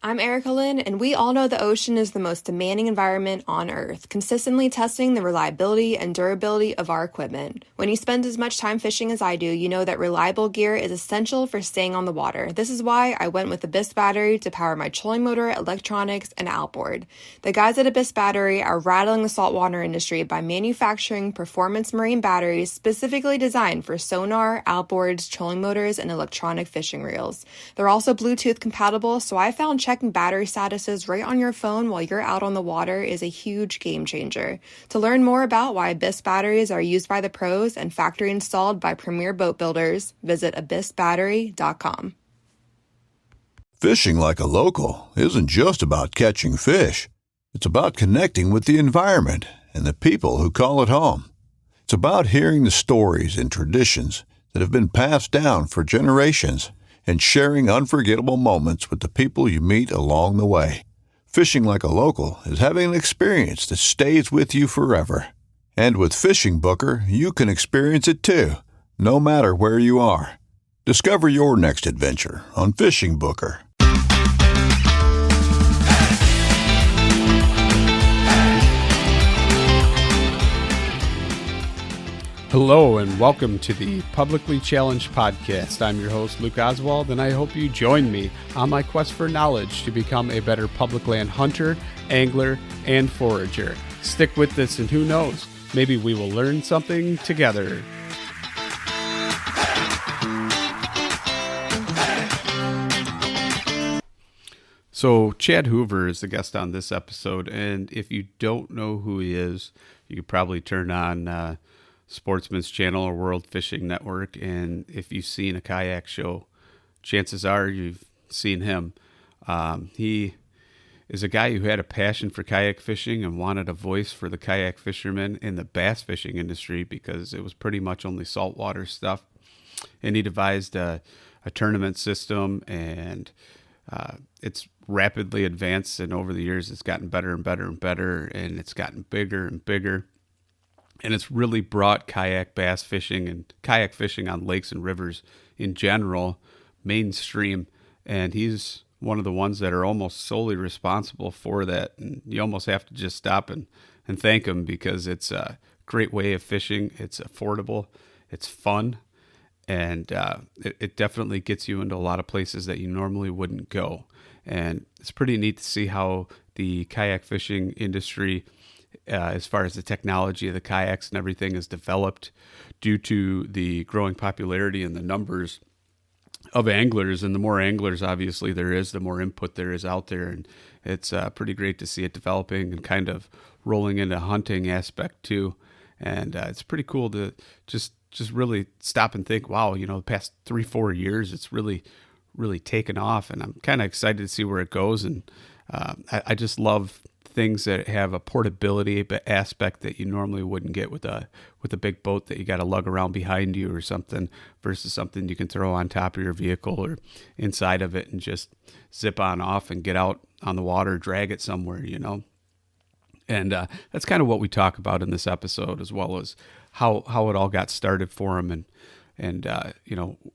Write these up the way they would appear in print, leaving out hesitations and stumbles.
I'm Erica Lynn, and we all know the ocean is the most demanding environment on Earth, consistently testing the reliability and durability of our equipment. When you spend as much time fishing as I do, you know that reliable gear is essential for staying on the water. This is why I went with the Abyss battery to power my trolling motor, electronics, and outboard. The guys at Abyss Battery are rattling the saltwater industry by manufacturing performance marine batteries specifically designed for sonar, outboards, trolling motors, and electronic fishing reels. They're also Bluetooth compatible, so I found checking battery statuses right on your phone while you're out on the water is a huge game changer. To learn more about why Abyss batteries are used by the pros and factory installed by premier boat builders, visit abyssbattery.com. Fishing like a local isn't just about catching fish. It's about connecting with the environment and the people who call it home. It's about hearing the stories and traditions that have been passed down for generations and sharing unforgettable moments with the people you meet along the way. Fishing like a local is having an experience that stays with you forever. And with Fishing Booker, you can experience it too, no matter where you are. Discover your next adventure on Fishing Booker. Hello and welcome to the Publicly Challenged Podcast. I'm your host, Luke Oswald, and I hope you join me on my quest for knowledge to become a better public land hunter, angler, and forager. Stick with this and who knows, maybe we will learn something together. So Chad Hoover is the guest on this episode, and if you don't know who he is, you could probably turn on Sportsman's Channel or World Fishing Network, and if you've seen a kayak show, chances are you've seen him. He is a guy who had a passion for kayak fishing and wanted a voice for the kayak fishermen in the bass fishing industry because it was pretty much only saltwater stuff. And he devised a tournament system, and it's rapidly advanced, and over the years it's gotten better and better and better, and it's gotten bigger and bigger. And it's really brought kayak bass fishing and kayak fishing on lakes and rivers in general mainstream. And he's one of the ones that are almost solely responsible for that. And you almost have to just stop and thank him because it's a great way of fishing. It's affordable. It's fun. And it definitely gets you into a lot of places that you normally wouldn't go. And it's pretty neat to see how the kayak fishing industry as far as the technology of the kayaks and everything is developed due to the growing popularity and the numbers of anglers. And the more anglers, obviously, there is, the more input there is out there. And it's pretty great to see it developing and kind of rolling into hunting aspect too. And it's pretty cool to just really stop and think, wow, the past 3-4 years, it's really taken off. And I'm kind of excited to see where it goes. And I just love things that have a portability aspect that you normally wouldn't get with a big boat that you got to lug around behind you or something, versus something you can throw on top of your vehicle or inside of it and just zip on off and get out on the water, drag it somewhere, And that's kind of what we talk about in this episode, as well as how it all got started for him and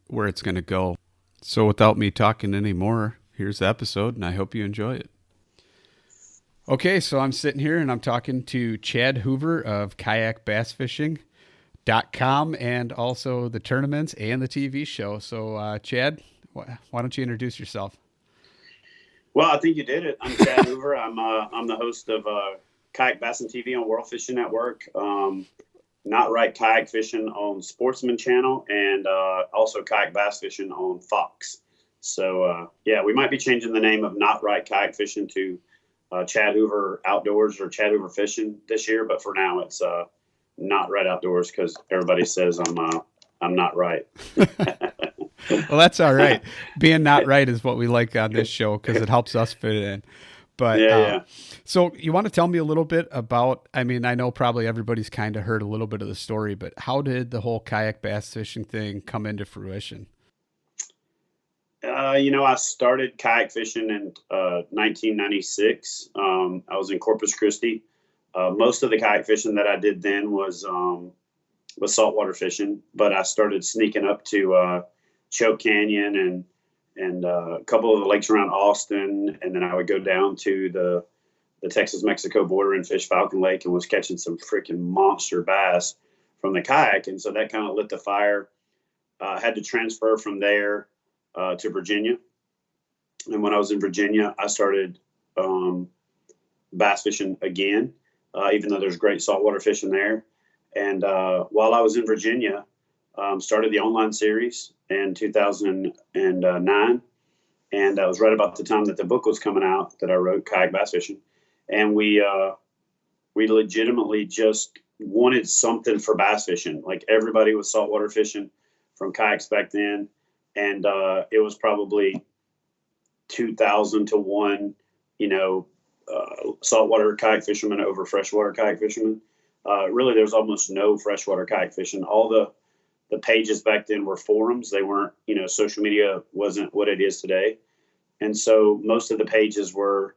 where it's going to go. So without me talking anymore, here's the episode, and I hope you enjoy it. Okay, so I'm sitting here and I'm talking to Chad Hoover of kayakbassfishing.com and also the tournaments and the TV show. So, Chad, why don't you introduce yourself? Well, I think you did it. I'm Chad Hoover. I'm the host of Kayak Bass TV on World Fishing Network, Not Right Kayak Fishing on Sportsman Channel, and also Kayak Bass Fishing on Fox. So, we might be changing the name of Not Right Kayak Fishing to Chad Hoover Outdoors or Chad Hoover Fishing this year, but for now it's Not Right Outdoors because everybody says I'm not right. Well, that's all right. Being not right is what we like on this show because it helps us fit in. But so you want to tell me a little bit about, I know probably everybody's kind of heard a little bit of the story, but how did the whole kayak bass fishing thing come into fruition? I started kayak fishing in 1996. I was in Corpus Christi. Most of the kayak fishing that I did then was saltwater fishing, but I started sneaking up to Choke Canyon and and a couple of the lakes around Austin. And then I would go down to the Texas-Mexico border and fish Falcon Lake, and was catching some freaking monster bass from the kayak. And so that kind of lit the fire. Had to transfer from there to Virginia. And when I was in Virginia, I started bass fishing again, even though there's great saltwater fishing there. And while I was in Virginia, started the online series in 2009. And that was right about the time that the book was coming out that I wrote, Kayak Bass Fishing. And we legitimately just wanted something for bass fishing. Like, everybody was saltwater fishing from kayaks back then. And it was probably 2,000 to 1, saltwater kayak fishermen over freshwater kayak fishermen. Really, there's almost no freshwater kayak fishing. All the pages back then were forums. They weren't, social media wasn't what it is today. And so most of the pages were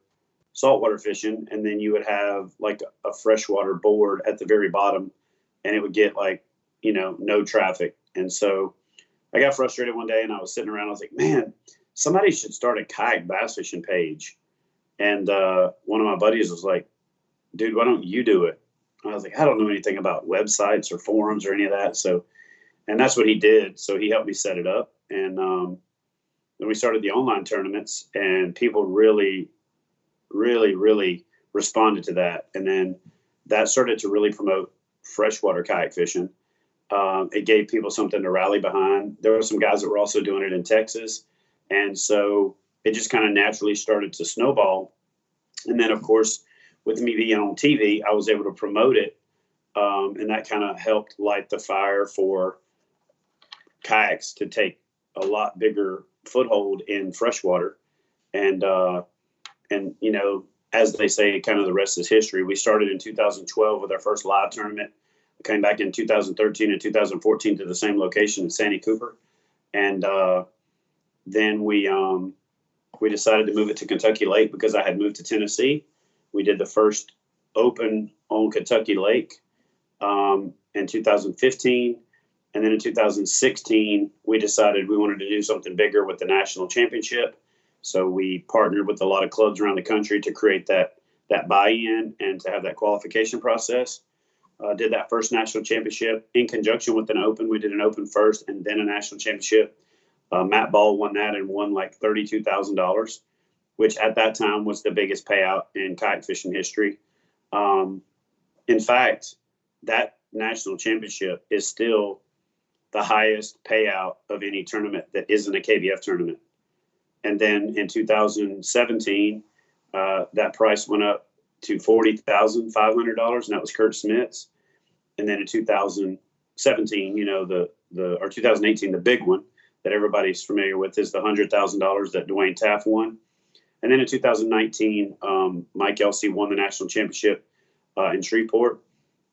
saltwater fishing, and then you would have like a freshwater board at the very bottom, and it would get like, no traffic. And so I got frustrated one day, and I was sitting around. I was like, man, somebody should start a kayak bass fishing page. And one of my buddies was like, dude, why don't you do it? I was like, I don't know anything about websites or forums or any of that. So, and that's what he did. So he helped me set it up. And then we started the online tournaments, and people really, really, really responded to that. And then that started to really promote freshwater kayak fishing. It gave people something to rally behind. There were some guys that were also doing it in Texas. And so it just kind of naturally started to snowball. And then, of course, with me being on TV, I was able to promote it. And that kind of helped light the fire for kayaks to take a lot bigger foothold in freshwater. And as they say, kind of the rest is history. We started in 2012 with our first live tournament. We came back in 2013 and 2014 to the same location in Santee Cooper. And then we decided to move it to Kentucky Lake because I had moved to Tennessee. We did the first open on Kentucky Lake in 2015. And then in 2016, we decided we wanted to do something bigger with the national championship. So we partnered with a lot of clubs around the country to create that buy-in and to have that qualification process. Did that first national championship in conjunction with an open. We did an open first and then a national championship. Matt Ball won that and won like $32,000, which at that time was the biggest payout in kayak fishing history. In fact, that national championship is still the highest payout of any tournament that isn't a KBF tournament. And then in 2017, that price went up to $40,500, and that was Kurt Smith's. And then in 2017, or 2018, the big one that everybody's familiar with is the $100,000 that Dwayne Taft won. And then in 2019, Mike Elsey won the national championship in Shreveport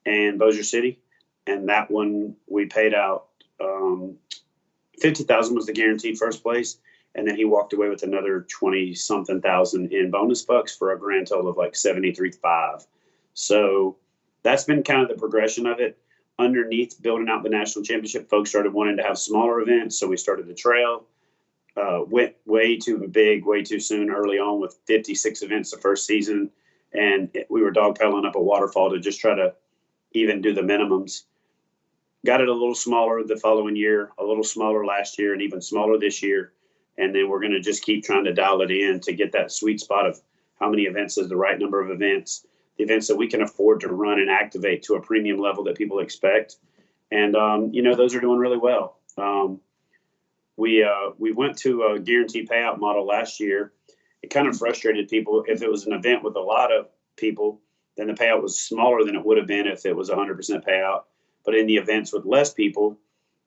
and Bossier City. And that one we paid out $50,000 was the guaranteed first place. And then he walked away with another 20-something thousand in bonus bucks for a grand total of like $73,500. So that's been kind of the progression of it. Underneath building out the national championship, folks started wanting to have smaller events. So we started the trail, went way too big, way too soon early on with 56 events the first season. And we were dogpedaling up a waterfall to just try to even do the minimums. Got it a little smaller the following year, a little smaller last year, and even smaller this year. And then we're going to just keep trying to dial it in to get that sweet spot of how many events is the right number of events, the events that we can afford to run and activate to a premium level that people expect. And, those are doing really well. We went to a guaranteed payout model last year. It kind of frustrated people. If it was an event with a lot of people, then the payout was smaller than it would have been if it was 100% payout. But in the events with less people,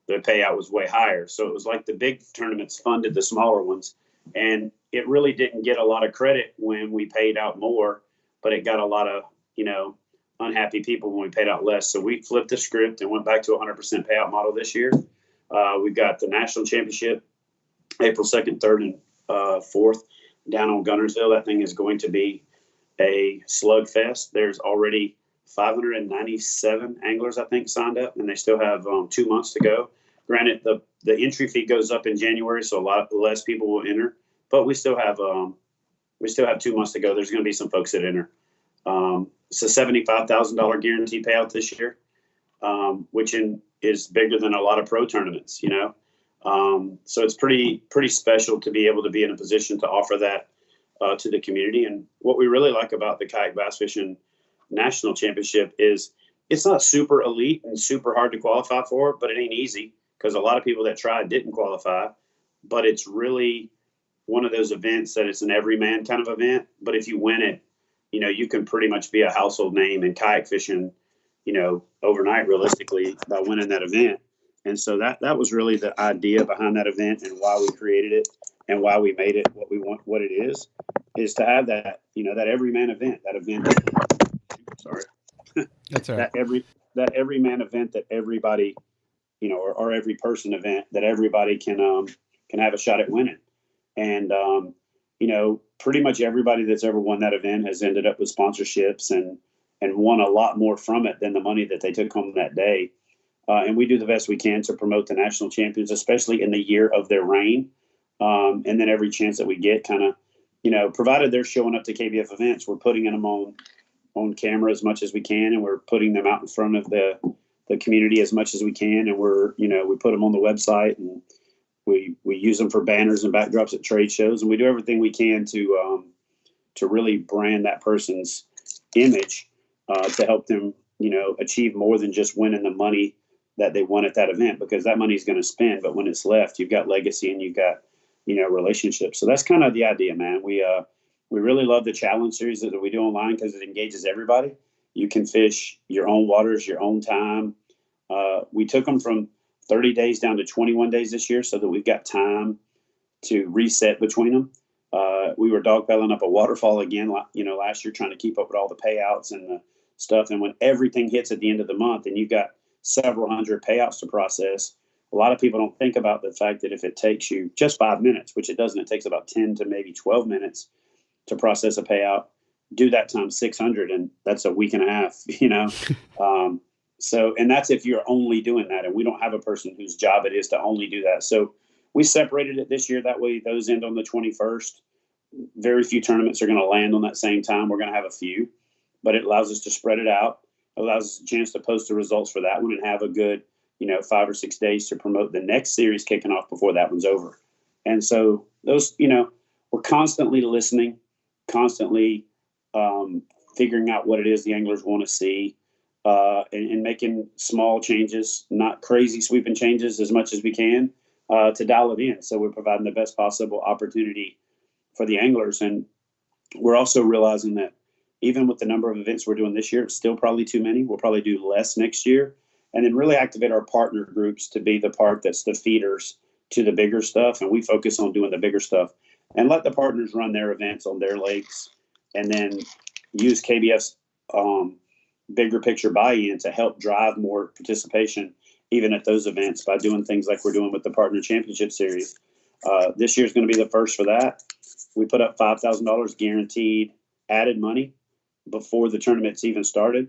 the payout was way higher. So it was like the big tournaments funded the smaller ones. And it really didn't get a lot of credit when we paid out more, but it got a lot of, unhappy people when we paid out less. So we flipped the script and went back to a 100% payout model this year. We've got the national championship, April 2nd, 3rd, and 4th down on Gunnersville. That thing is going to be a slugfest. There's already 597 anglers, I think, signed up, and they still have 2 months to go. Granted, the entry fee goes up in January, so a lot less people will enter, but we still have 2 months to go. There's going to be some folks that enter. It's a $75,000 guarantee payout this year, which is bigger than a lot of pro tournaments, so it's pretty special to be able to be in a position to offer that to the community. And what we really like about the Kayak Bass Fishing National Championship is it's not super elite and super hard to qualify for, but it ain't easy because a lot of people that tried didn't qualify. But it's really one of those events that it's an everyman kind of event. But if you win it, you can pretty much be a household name in kayak fishing, overnight realistically by winning that event. And so that was really the idea behind that event and why we created it and why we made it what it is to have that, that everyman event, that event. Sorry. That's all right. that everyman event that everybody, or every person event that everybody can have a shot at winning. And, pretty much everybody that's ever won that event has ended up with sponsorships and won a lot more from it than the money that they took home that day. And we do the best we can to promote the national champions, especially in the year of their reign. And then every chance that we get kind of, provided they're showing up to KBF events, we're putting them on camera as much as we can. And we're putting them out in front of the community as much as we can. And we put them on the website and we use them for banners and backdrops at trade shows. And we do everything we can to really brand that person's image to help them, achieve more than just winning the money that they won at that event, because that money is going to spend. But when it's left, you've got legacy and you've got, relationships. So that's kind of the idea, man. We really love the challenge series that we do online because it engages everybody. You can fish your own waters, your own time. We took them from 30 days down to 21 days this year so that we've got time to reset between them. We were dogpelling up a waterfall again, last year, trying to keep up with all the payouts and the stuff. And when everything hits at the end of the month and you've got several hundred payouts to process, a lot of people don't think about the fact that if it takes you just 5 minutes, which it doesn't, it takes about 10 to maybe 12 minutes to process a payout, do that times 600, and that's a week and a half, So, and that's if you're only doing that, and we don't have a person whose job it is to only do that. So we separated it this year. That way those end on the 21st. Very few tournaments are going to land on that same time. We're going to have a few, but it allows us to spread it out. It allows us a chance to post the results for that one and have a good, 5 or 6 days to promote the next series kicking off before that one's over. And so those, we're constantly listening, constantly figuring out what it is the anglers want to see. And making small changes, not crazy sweeping changes as much as we can to dial it in. So we're providing the best possible opportunity for the anglers. And we're also realizing that even with the number of events we're doing this year, it's still probably too many. We'll probably do less next year. And then really activate our partner groups to be the part that's the feeders to the bigger stuff. And we focus on doing the bigger stuff and let the partners run their events on their lakes and then use KBF's bigger picture buy-in to help drive more participation even at those events by doing things like we're doing with the Partner Championship Series. This year's going to be the first for that. We put up $5,000 guaranteed added money before the tournament's even started.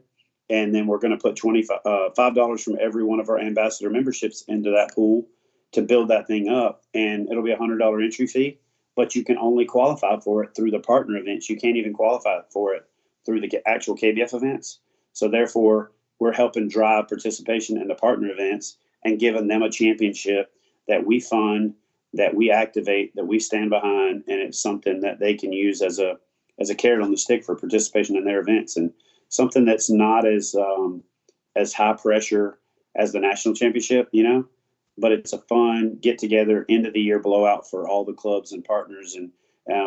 And then we're going to put $5 from every one of our ambassador memberships into that pool to build that thing up. And it'll be a $100 entry fee, but you can only qualify for it through the partner events. You can't even qualify for it through the actual KBF events. So therefore, we're helping drive participation in the partner events and giving them a championship that we fund, that we activate, that we stand behind, and it's something that they can use as a carrot on the stick for participation in their events, and something that's not as high pressure as the national championship, but it's a fun get together, end of the year blowout for all the clubs and partners. And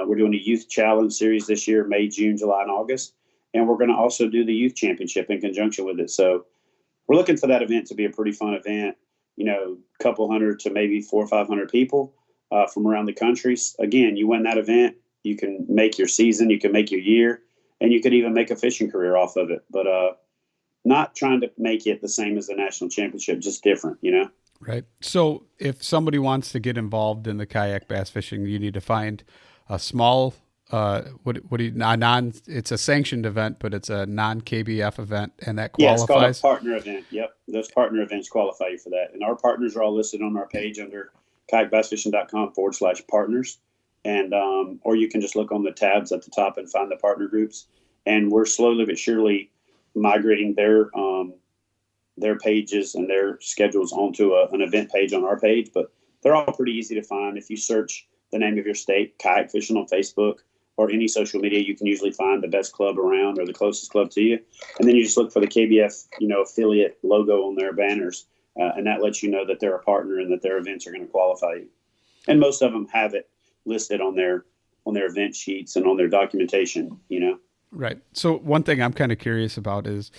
we're doing a youth challenge series this year, May, June, July, and August. And we're going to also do the youth championship in conjunction with it. So we're looking for that event to be a pretty fun event, a couple hundred to maybe 400 or 500 people from around the country. Again, you win that event, you can make your season, you can make your year, and you could even make a fishing career off of it. But not trying to make it the same as the national championship, just different, Right. So if somebody wants to get involved in the kayak bass fishing, you need to find a small what do you non? It's a sanctioned event, but it's a non KBF event, and that Yeah, it's called a qualifies. partner event. Yep. Those partner events qualify you for that. And our partners are all listed on our page under kayakbassfishing.com/partners. And, or you can just look on the tabs at the top and find the partner groups. And we're slowly but surely migrating their pages and their schedules onto an event page on our page. But they're all pretty easy to find. If you search the name of your state, kayak fishing on Facebook, or any social media, you can usually find the best club around or the closest club to you. And then you just look for the KBF, affiliate logo on their banners. And that lets you know that they're a partner and that their events are going to qualify you. And most of them have it listed on their event sheets and on their documentation, Right. So one thing I'm kind of curious about is,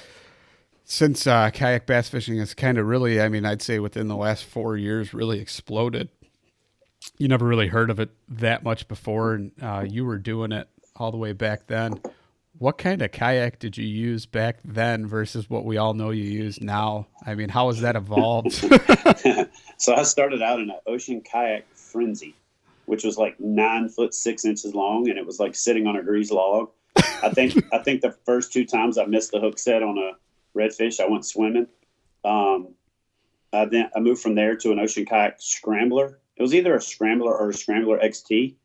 since kayak bass fishing has kind of really, I'd say within the last 4 years, really exploded. You never really heard of it that much before, and you were doing it all the way back then. What kind of kayak did you use back then versus what we all know you use now? How has that evolved? So I started out in an ocean kayak frenzy, which was like 9 foot 6 inches long, and it was like sitting on a grease log. I think the first 2 times I missed the hook set on a redfish, I went swimming. Then I moved from there to an ocean kayak scrambler. It was either a scrambler or a scrambler XT.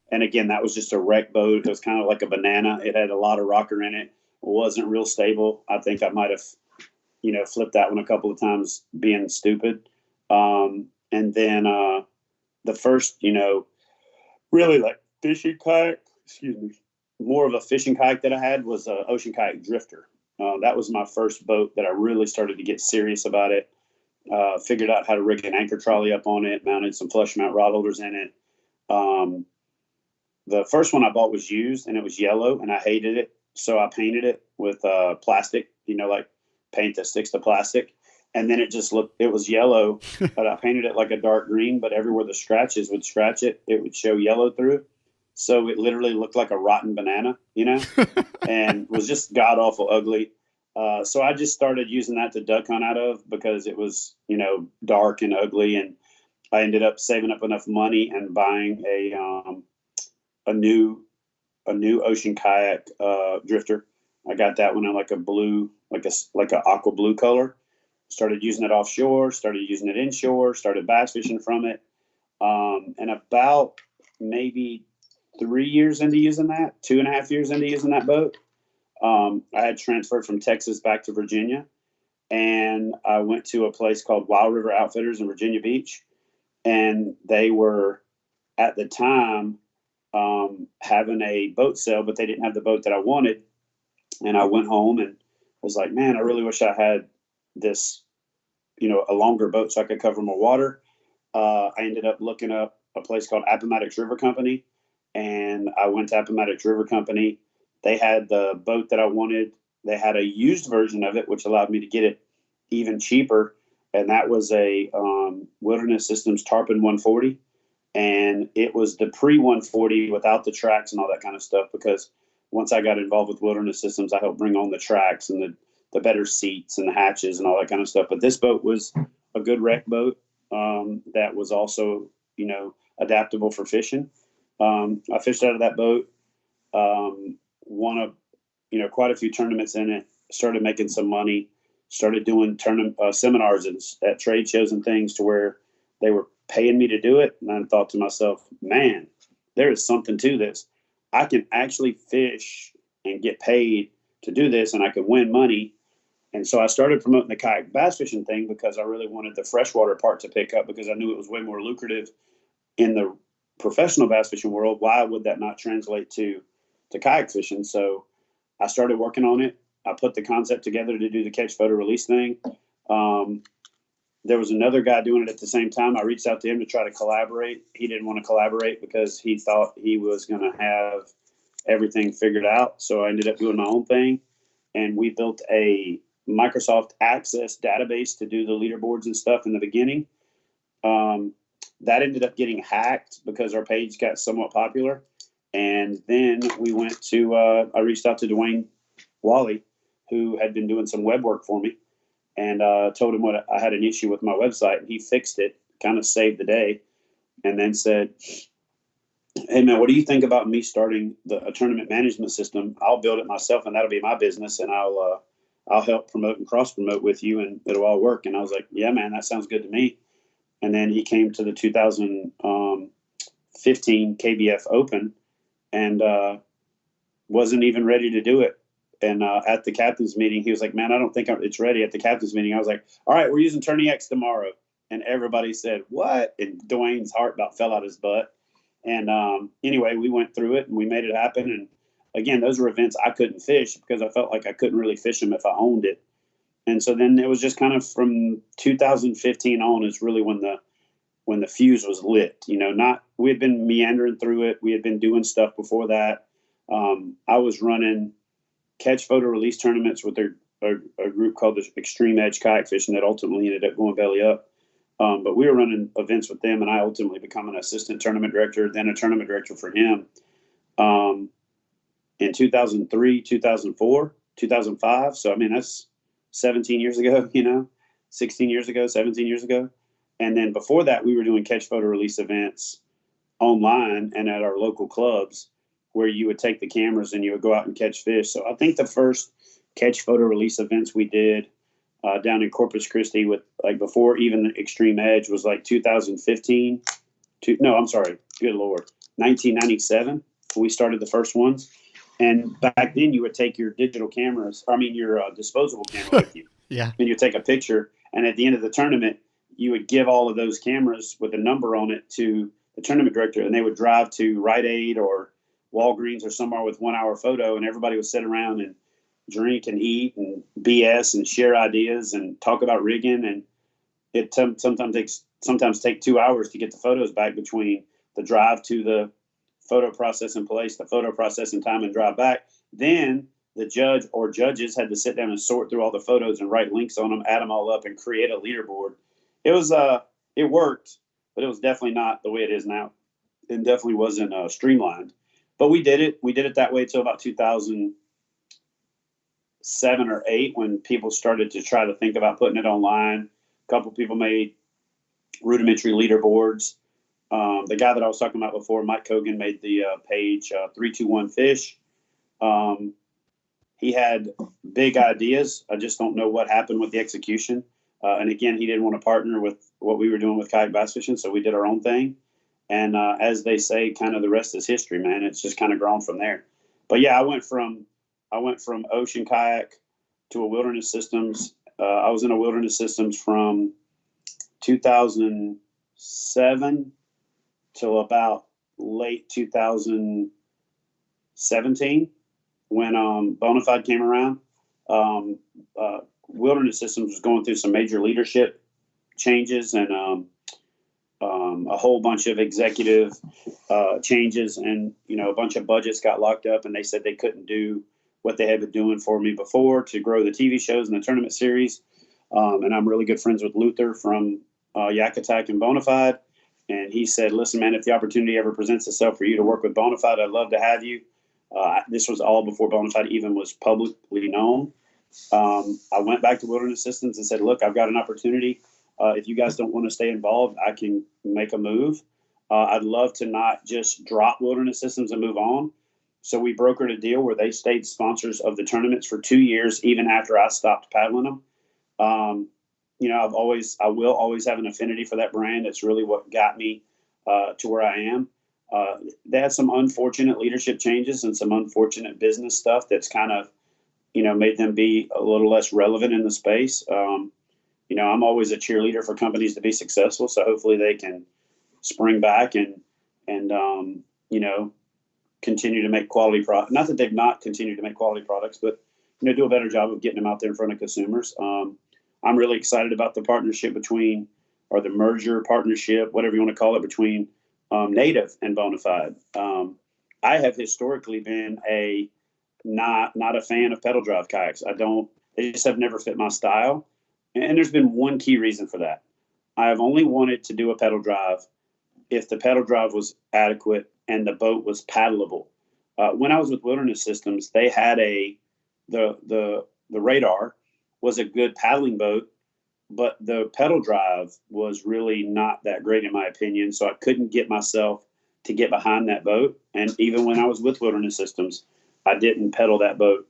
And again, that was just a wreck boat. It was kind of like a banana. It had a lot of rocker in it. It wasn't real stable. I think I might have, flipped that one a couple of times being stupid. And then the first, really like fishing kayak, more of a fishing kayak that I had was an ocean kayak drifter. That was my first boat that I really started to get serious about it. Figured out how to rig an anchor trolley up on it, mounted some flush mount rod holders in it. The first one I bought was used, and it was yellow, and I hated it. So I painted it with plastic, like paint that sticks to plastic. And then it was yellow, but I painted it like a dark green, but everywhere the scratches would scratch it, it would show yellow through. So it literally looked like a rotten banana, and was just god awful ugly. So I just started using that to duck hunt out of because it was, dark and ugly. And I ended up saving up enough money and buying a new ocean kayak drifter. I got that one in like a blue, like a aqua blue color. Started using it offshore, started using it inshore, started bass fishing from it. And about maybe 3 years into using that, 2.5 years into using that boat, I had transferred from Texas back to Virginia, and I went to a place called Wild River Outfitters in Virginia Beach, and they were at the time having a boat sale, but they didn't have the boat that I wanted. And I went home and was like, man, I really wish I had this, a longer boat so I could cover more water. I ended up looking up a place called Appomattox River Company, and I went to Appomattox River Company. They had the boat that I wanted. They had a used version of it, which allowed me to get it even cheaper. And that was a Wilderness Systems Tarpon 140. And it was the pre-140 without the tracks and all that kind of stuff, because once I got involved with Wilderness Systems, I helped bring on the tracks and the better seats and the hatches and all that kind of stuff. But this boat was a good wreck boat that was also, adaptable for fishing. I fished out of that boat, won quite a few tournaments in it, started making some money, started doing seminars at trade shows and things to where they were paying me to do it. And I thought to myself, man, there is something to this. I can actually fish and get paid to do this, and I could win money. And so I started promoting the kayak bass fishing thing because I really wanted the freshwater part to pick up, because I knew it was way more lucrative in the professional bass fishing world. Why would that not translate to kayak fishing? So I started working on it. I put the concept together to do the catch, photo, release thing. There was another guy doing it at the same time. I reached out to him to try to collaborate. He didn't want to collaborate because he thought he was going to have everything figured out. So I ended up doing my own thing, and we built a Microsoft Access database to do the leaderboards and stuff in the beginning. That ended up getting hacked because our page got somewhat popular. And then we went to, I reached out to Dwayne Wally, who had been doing some web work for me, and told him what I had an issue with my website. And he fixed it, kind of saved the day, and then said, hey man, what do you think about me starting a tournament management system? I'll build it myself, and that'll be my business, and I'll help promote and cross promote with you, and it'll all work. And I was like, yeah, man, that sounds good to me. And then he came to the 2015 KBF Open, and wasn't even ready to do it. And at the captain's meeting, he was like, man, I don't think it's ready. At the captain's meeting, I was like, all right, we're using Tourney X tomorrow. And everybody said, what? And Dwayne's heart about fell out his butt. And anyway, we went through it and we made it happen. And again, those were events I couldn't fish because I felt like I couldn't really fish them if I owned it. And so then it was just kind of from 2015 on is really when the fuse was lit. We had been meandering through it. We had been doing stuff before that. I was running catch, photo, release tournaments with a group called the Extreme Edge Kayak Fishing that ultimately ended up going belly up. But we were running events with them, and I ultimately became an assistant tournament director, then a tournament director for him in 2003, 2004, 2005. So, I mean, that's 17 years ago, 16 years ago, 17 years ago. And then before that, we were doing catch, photo, release events online and at our local clubs where you would take the cameras and you would go out and catch fish. So I think the first catch, photo, release events we did down in Corpus Christi with before even the Extreme Edge was 2015. Good Lord, 1997. We started the first ones. And back then you would take your digital cameras, your disposable camera with you. Yeah. And you take a picture. And at the end of the tournament, you would give all of those cameras with a number on it to the tournament director, and they would drive to Rite Aid or Walgreens or somewhere with 1 hour photo, and everybody would sit around and drink and eat and BS and share ideas and talk about rigging. And it sometimes take 2 hours to get the photos back between the drive to the photo processing place, the photo processing time, and drive back. Then the judge or judges had to sit down and sort through all the photos and write links on them, add them all up, and create a leaderboard. It was it worked, but it was definitely not the way it is now. It definitely wasn't streamlined. But we did it. We did it that way till about 2007 or 8 when people started to try to think about putting it online. A couple people made rudimentary leaderboards. The guy that I was talking about before, Mike Cogan, made the page 321 Fish. He had big ideas. I just don't know what happened with the execution. And again, he didn't want to partner with what we were doing with kayak bass fishing, so we did our own thing. And as they say, kind of the rest is history, man. It's just kind of grown from there. But yeah, I went from ocean kayak to a wilderness systems. I was in a wilderness systems from 2007 till about late 2017 when Bonafide came around. Wilderness systems was going through some major leadership changes and a whole bunch of executive changes, and a bunch of budgets got locked up, and they said they couldn't do what they had been doing for me before to grow the TV shows and the tournament series. And I'm really good friends with Luther from Yak Attack and Bonafide, and he said, "Listen, man, if the opportunity ever presents itself for you to work with Bonafide, I'd love to have you." This was all before Bonafide even was publicly known. I went back to Wilderness Systems and said, "Look, I've got an opportunity. If you guys don't want to stay involved, I can make a move. I'd love to not just drop Wilderness Systems and move on." So we brokered a deal where they stayed sponsors of the tournaments for 2 years, even after I stopped paddling them. I will always have an affinity for that brand. It's really what got me to where I am. They had some unfortunate leadership changes and some unfortunate business stuff that's kind of, made them be a little less relevant in the space. I'm always a cheerleader for companies to be successful. So hopefully they can spring back and continue to make quality products. Not that they've not continued to make quality products, but, do a better job of getting them out there in front of consumers. I'm really excited about the partnership or the merger partnership, whatever you want to call it, between Native and Bonafide. I have historically been not a fan of pedal drive kayaks. They just have never fit my style. And there's been one key reason for that. I have only wanted to do a pedal drive if the pedal drive was adequate and the boat was paddleable. When I was with Wilderness Systems, they had the Radar was a good paddling boat, but the pedal drive was really not that great in my opinion. So I couldn't get myself to get behind that boat. And even when I was with Wilderness Systems, I didn't pedal that boat,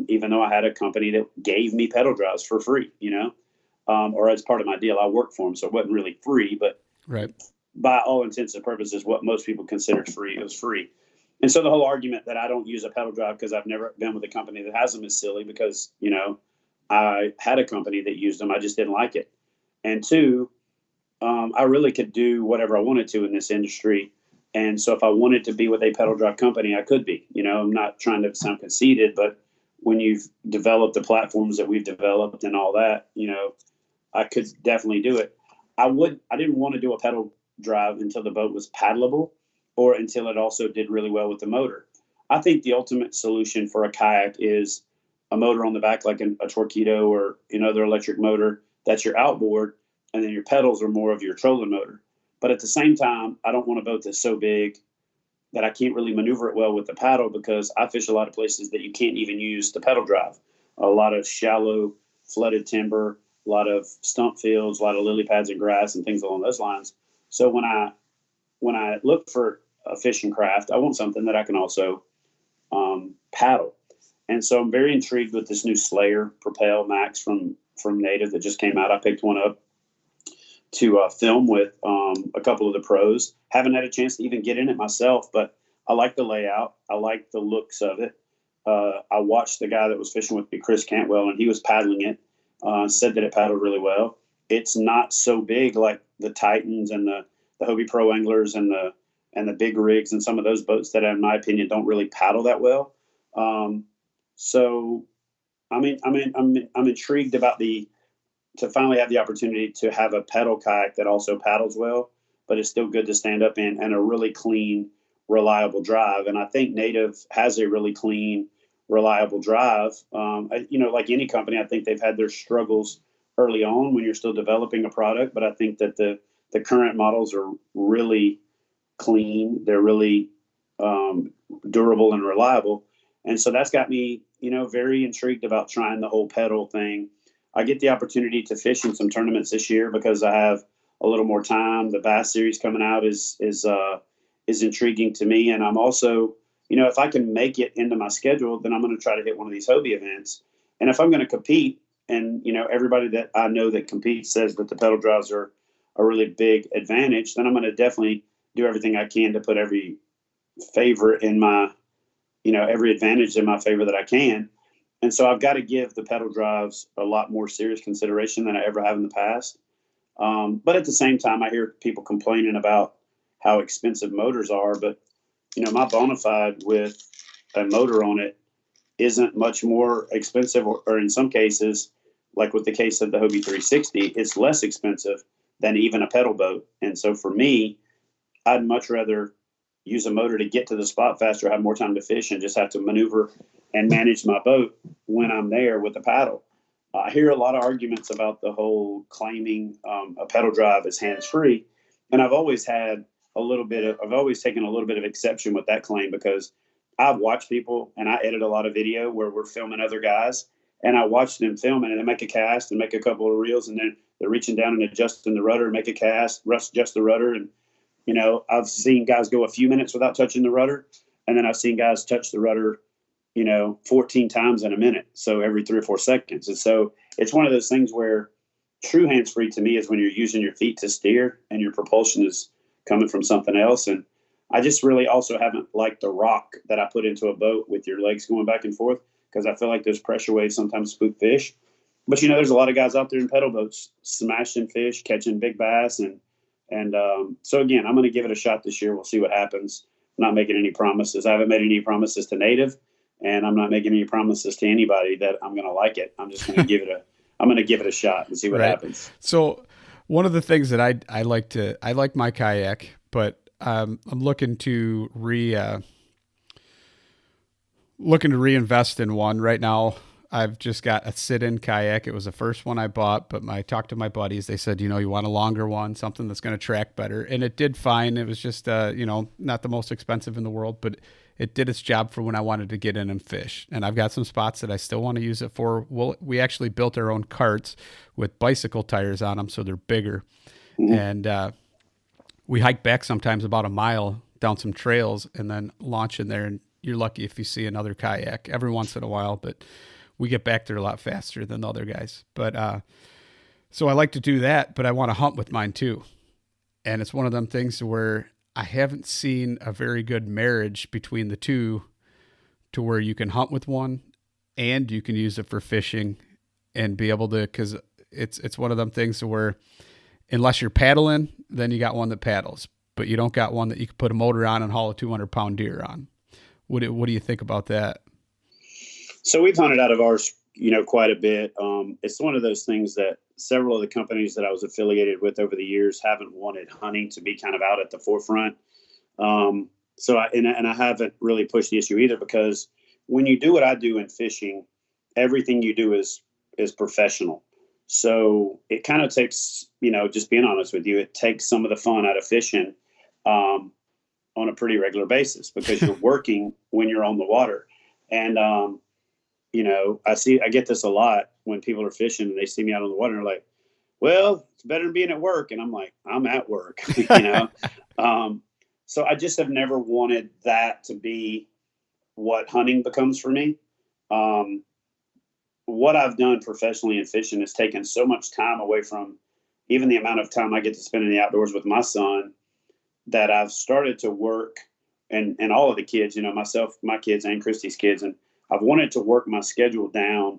even though I had a company that gave me pedal drives for free, or as part of my deal. I worked for them, so it wasn't really free, but Right. by all intents and purposes, what most people consider free, it was free. And so the whole argument that I don't use a pedal drive because I've never been with a company that has them is silly, because, I had a company that used them. I just didn't like it. And two, I really could do whatever I wanted to in this industry. And so if I wanted to be with a pedal drive company, I could be. I'm not trying to sound conceited, but when you've developed the platforms that we've developed and all that, I could definitely do it. I didn't want to do a pedal drive until the boat was paddleable, or until it also did really well with the motor. I think the ultimate solution for a kayak is a motor on the back, like a Torqeedo or another electric motor. That's your outboard, and then your pedals are more of your trolling motor. But at the same time, I don't want a boat that's so big that I can't really maneuver it well with the paddle, because I fish a lot of places that you can't even use the pedal drive. A lot of shallow, flooded timber, a lot of stump fields, a lot of lily pads and grass and things along those lines. So when I look for a fishing craft, I want something that I can also paddle. And so I'm very intrigued with this new Slayer Propel Max from Native that just came out. I picked one up to film with a couple of the pros. Haven't had a chance to even get in it myself, but I like the layout. I like the looks of it. I watched the guy that was fishing with me, Chris Cantwell, and he was paddling it. Said that it paddled really well. It's not so big like the Titans and the Hobie Pro Anglers and the big rigs and some of those boats that, in my opinion, don't really paddle that well. So I'm intrigued about to finally have the opportunity to have a pedal kayak that also paddles well, but it's still good to stand up in, and a really clean, reliable drive. And I think Native has a really clean, reliable drive. Like any company, I think they've had their struggles early on when you're still developing a product, but I think that the current models are really clean. They're really durable and reliable. And so that's got me, very intrigued about trying the whole pedal thing. I get the opportunity to fish in some tournaments this year because I have a little more time. The Bass Series coming out is intriguing to me. And I'm also, if I can make it into my schedule, then I'm going to try to hit one of these Hobie events. And if I'm going to compete, and, everybody that I know that competes says that the pedal drives are a really big advantage, then I'm going to definitely do everything I can to put every favor in my, every advantage in my favor that I can. And so I've got to give the pedal drives a lot more serious consideration than I ever have in the past. But at the same time, I hear people complaining about how expensive motors are. But, my Bonafide with a motor on it isn't much more expensive, or in some cases, like with the case of the Hobie 360, it's less expensive than even a pedal boat. And so for me, I'd much rather use a motor to get to the spot faster, have more time to fish, and just have to maneuver and manage my boat when I'm there with the paddle. I hear a lot of arguments about the whole claiming a pedal drive is hands-free. And I've always taken a little bit of exception with that claim, because I've watched people, and I edit a lot of video where we're filming other guys, and I watch them filming, and they make a cast and make a couple of reels, and then they're reaching down and adjusting the rudder, make a cast, adjust the rudder. And, I've seen guys go a few minutes without touching the rudder. And then I've seen guys touch the rudder, 14 times in a minute. So every 3 or 4 seconds. And so it's one of those things where true hands-free to me is when you're using your feet to steer and your propulsion is coming from something else. And I just really also haven't liked the rock that I put into a boat with your legs going back and forth, because I feel like those pressure waves sometimes spook fish. But, there's a lot of guys out there in pedal boats smashing fish, catching big bass. And so, again, I'm going to give it a shot this year. We'll see what happens. I'm not making any promises. I haven't made any promises to Native, and I'm not making any promises to anybody that I'm going to like it. I'm just going to give it a shot and see what happens. So one of the things that I like my kayak, but I'm looking to reinvest in one right now. I've just got a sit-in kayak. It was the first one I bought, but I talked to my buddies. They said, you want a longer one, something that's going to track better. And it did fine. It was just, not the most expensive in the world, but it did its job for when I wanted to get in and fish. And I've got some spots that I still want to use it for. We actually built our own carts with bicycle tires on them, so they're bigger. Mm-hmm. And we hike back sometimes about a mile down some trails and then launch in there. And you're lucky if you see another kayak every once in a while, but we get back there a lot faster than the other guys. But so I like to do that, but I want to hunt with mine too. And it's one of them things where I haven't seen a very good marriage between the two to where you can hunt with one and you can use it for fishing and be able to, because it's one of them things where unless you're paddling, then you got one that paddles, but you don't got one that you can put a motor on and haul a 200-pound deer on. What do you think about that? So we've hunted out of ours, quite a bit. It's one of those things that several of the companies that I was affiliated with over the years haven't wanted hunting to be kind of out at the forefront. So I haven't really pushed the issue either, because when you do what I do in fishing, everything you do is professional. So it kind of takes, just being honest with you, it takes some of the fun out of fishing on a pretty regular basis, because you're working when you're on the water. And, I get this a lot when people are fishing and they see me out on the water and they're like, well, it's better than being at work. And I'm like, I'm at work, So I just have never wanted that to be what hunting becomes for me. What I've done professionally in fishing is taken so much time away from even the amount of time I get to spend in the outdoors with my son, that I've started to work, and all of the kids, myself, my kids, and Christy's kids. And I've wanted to work my schedule down.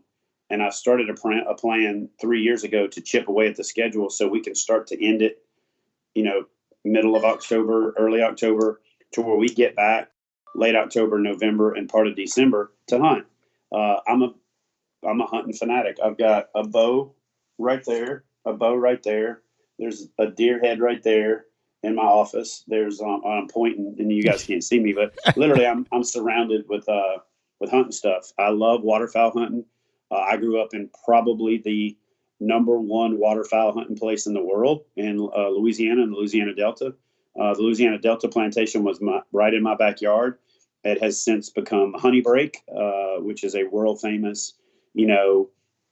And I started a plan 3 years ago to chip away at the schedule so we can start to end it, middle of October, early October, to where we get back late October, November, and part of December to hunt. I'm a hunting fanatic. I've got a bow right there. There's a deer head right there in my office. There's I'm pointing, and you guys can't see me, but literally I'm surrounded with hunting stuff. I love waterfowl hunting. I grew up in probably the number one waterfowl hunting place in the world in Louisiana, in the Louisiana Delta. The Louisiana Delta plantation was right in my backyard. It has since become Honey Break, which is a world famous,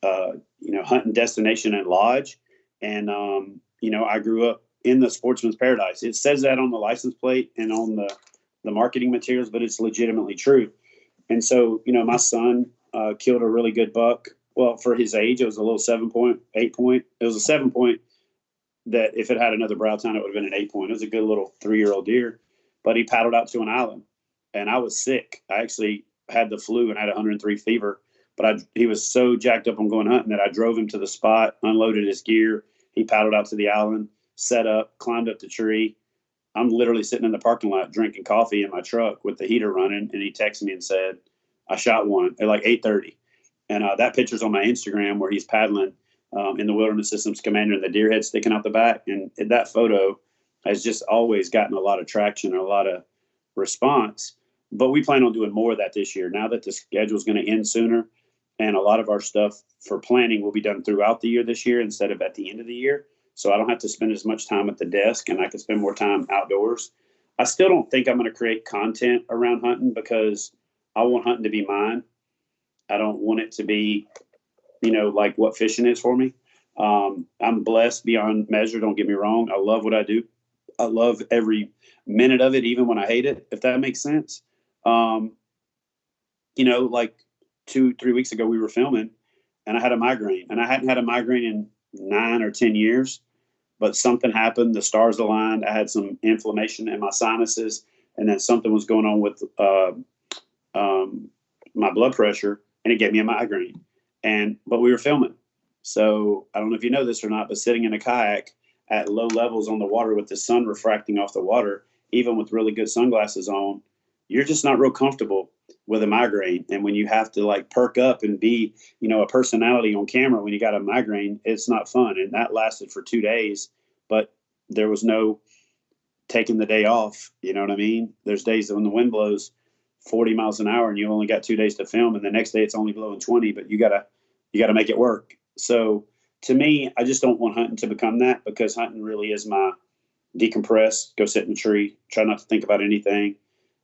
hunting destination and lodge. And, I grew up in the sportsman's paradise. It says that on the license plate and on the marketing materials, but it's legitimately true. And so, my son killed a really good buck. Well, for his age, it was a little 8 point. It was a 7 point that if it had another brow tine, it would have been an 8 point. It was a good little 3-year-old deer, but he paddled out to an island, and I was sick. I actually had the flu and had 103 fever, but he was so jacked up on going hunting that I drove him to the spot, unloaded his gear. He paddled out to the island, set up, climbed up the tree. I'm literally sitting in the parking lot drinking coffee in my truck with the heater running, and he texted me and said, I shot one at like 8:30. And that picture's on my Instagram, where he's paddling in the Wilderness Systems Commander and the deer head sticking out the back. And that photo has just always gotten a lot of traction and a lot of response. But we plan on doing more of that this year, now that the schedule is going to end sooner. And a lot of our stuff for planning will be done throughout the year this year instead of at the end of the year. So I don't have to spend as much time at the desk, and I can spend more time outdoors. I still don't think I'm going to create content around hunting, because I want hunting to be mine. I don't want it to be, like what fishing is for me. I'm blessed beyond measure. Don't get me wrong. I love what I do. I love every minute of it, even when I hate it, if that makes sense. Like 2-3 weeks ago, we were filming and I had a migraine, and I hadn't had a migraine in 9 or 10 years, but something happened. The stars aligned. I had some inflammation in my sinuses, and then something was going on with my blood pressure, and it gave me a migraine. But we were filming. So I don't know if you know this or not, but sitting in a kayak at low levels on the water with the sun refracting off the water, even with really good sunglasses on, you're just not real comfortable with a migraine. And when you have to like perk up and be, a personality on camera when you got a migraine, it's not fun. And that lasted for 2 days, but there was no taking the day off. You know what I mean? There's days that when the wind blows 40 miles an hour and you only got 2 days to film, and the next day it's only blowing 20, but you gotta make it work. So to me, I just don't want hunting to become that, because hunting really is my decompress, go sit in a tree, try not to think about anything,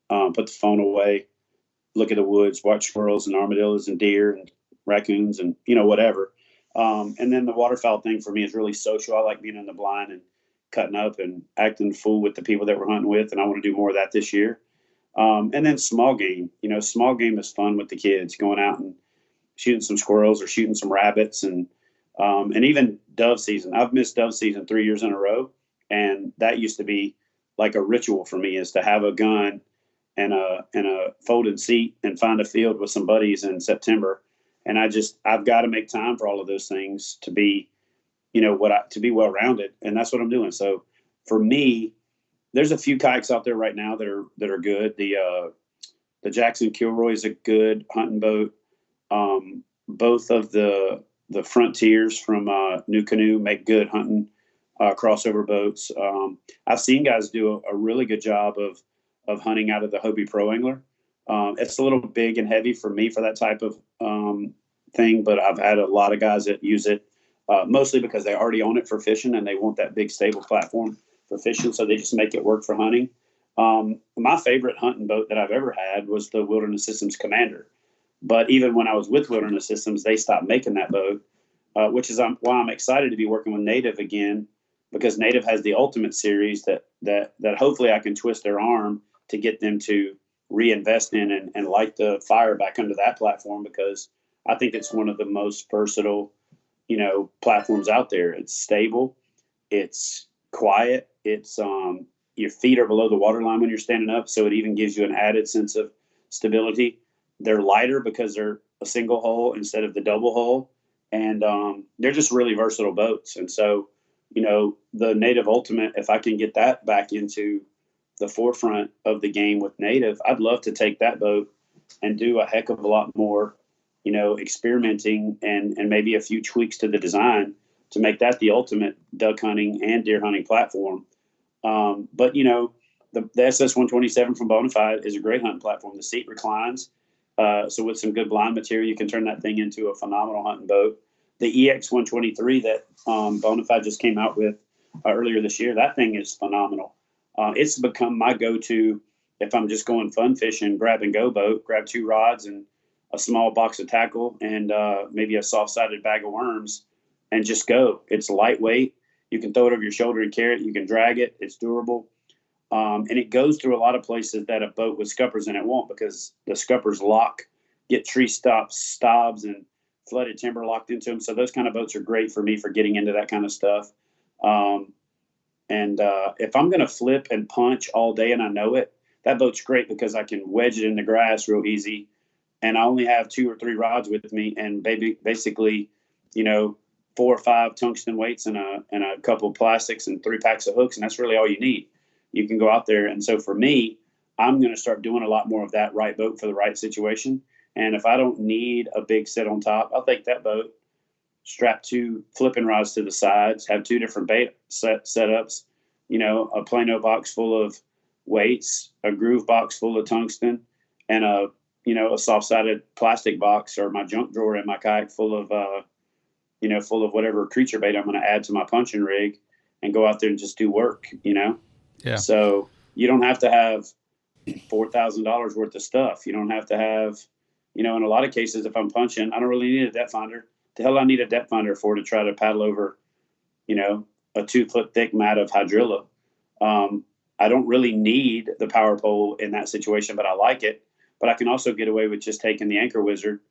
put the phone away, look at the woods, watch squirrels and armadillos and deer and raccoons and, whatever. And then the waterfowl thing for me is really social. I like being in the blind and, cutting up and acting the fool with the people that we're hunting with. And I want to do more of that this year. And then small game, small game is fun with the kids, going out and shooting some squirrels or shooting some rabbits, and even dove season. I've missed dove season 3 years in a row. And that used to be like a ritual for me, is to have a gun and a folded seat and find a field with some buddies in September. And I've got to make time for all of those things to be, to be well-rounded. And that's what I'm doing. So for me, there's a few kayaks out there right now that are good. The Jackson Kilroy is a good hunting boat. Both of the Frontiers from New Canoe make good hunting crossover boats. I've seen guys do a really good job of hunting out of the Hobie Pro Angler. It's a little big and heavy for me for that type of thing, but I've had a lot of guys that use it mostly because they already own it for fishing and they want that big stable platform for fishing, so they just make it work for hunting. My favorite hunting boat that I've ever had was the Wilderness Systems Commander. But even when I was with Wilderness Systems, they stopped making that boat, which is why I'm excited to be working with Native again, because Native has the Ultimate series that hopefully I can twist their arm to get them to reinvest in and light the fire back under that platform, because I think it's one of the most versatile, platforms out there. It's stable, it's quiet, it's your feet are below the waterline when you're standing up, so it even gives you an added sense of stability. They're lighter because they're a single hull instead of the double hull, and they're just really versatile boats. And so, the Native Ultimate, if I can get that back into the forefront of the game with Native, I'd love to take that boat and do a heck of a lot more, experimenting and maybe a few tweaks to the design to make that the ultimate duck hunting and deer hunting platform. But the SS-127 from Bonafide is a great hunting platform. The seat reclines. So with some good blind material, you can turn that thing into a phenomenal hunting boat. The EX-123 that Bonafide just came out with earlier this year, that thing is phenomenal. It's become my go-to if I'm just going fun fishing, grab and go boat, grab 2 rods and a small box of tackle and maybe a soft-sided bag of worms and just go. It's lightweight. You can throw it over your shoulder and carry it. You can drag it. It's durable. And it goes through a lot of places that a boat with scuppers in it won't, because the scuppers get tree stobs and flooded timber locked into them. So those kind of boats are great for me for getting into that kind of stuff. And if I'm going to flip and punch all day and I know it, that boat's great because I can wedge it in the grass real easy. And I only have 2 or 3 rods with me and basically, 4 or 5 tungsten weights and a couple of plastics and 3 packs of hooks. And that's really all you need. You can go out there. And so for me, I'm going to start doing a lot more of that right boat for the right situation. And if I don't need a big set on top, I'll take that boat, strap 2 flipping rods to the sides, have 2 different bait setups, a Plano box full of weights, a groove box full of tungsten, and a soft-sided plastic box or my junk drawer in my kayak full of whatever creature bait I'm going to add to my punching rig and go out there and just do work, Yeah. So you don't have to have $4,000 worth of stuff. You don't have to have, in a lot of cases, if I'm punching, I don't really need a depth finder. The hell I need a depth finder for to try to paddle over, a 2-foot thick mat of hydrilla. I don't really need the power pole in that situation, but I like it. But I can also get away with just taking the Anchor Wizard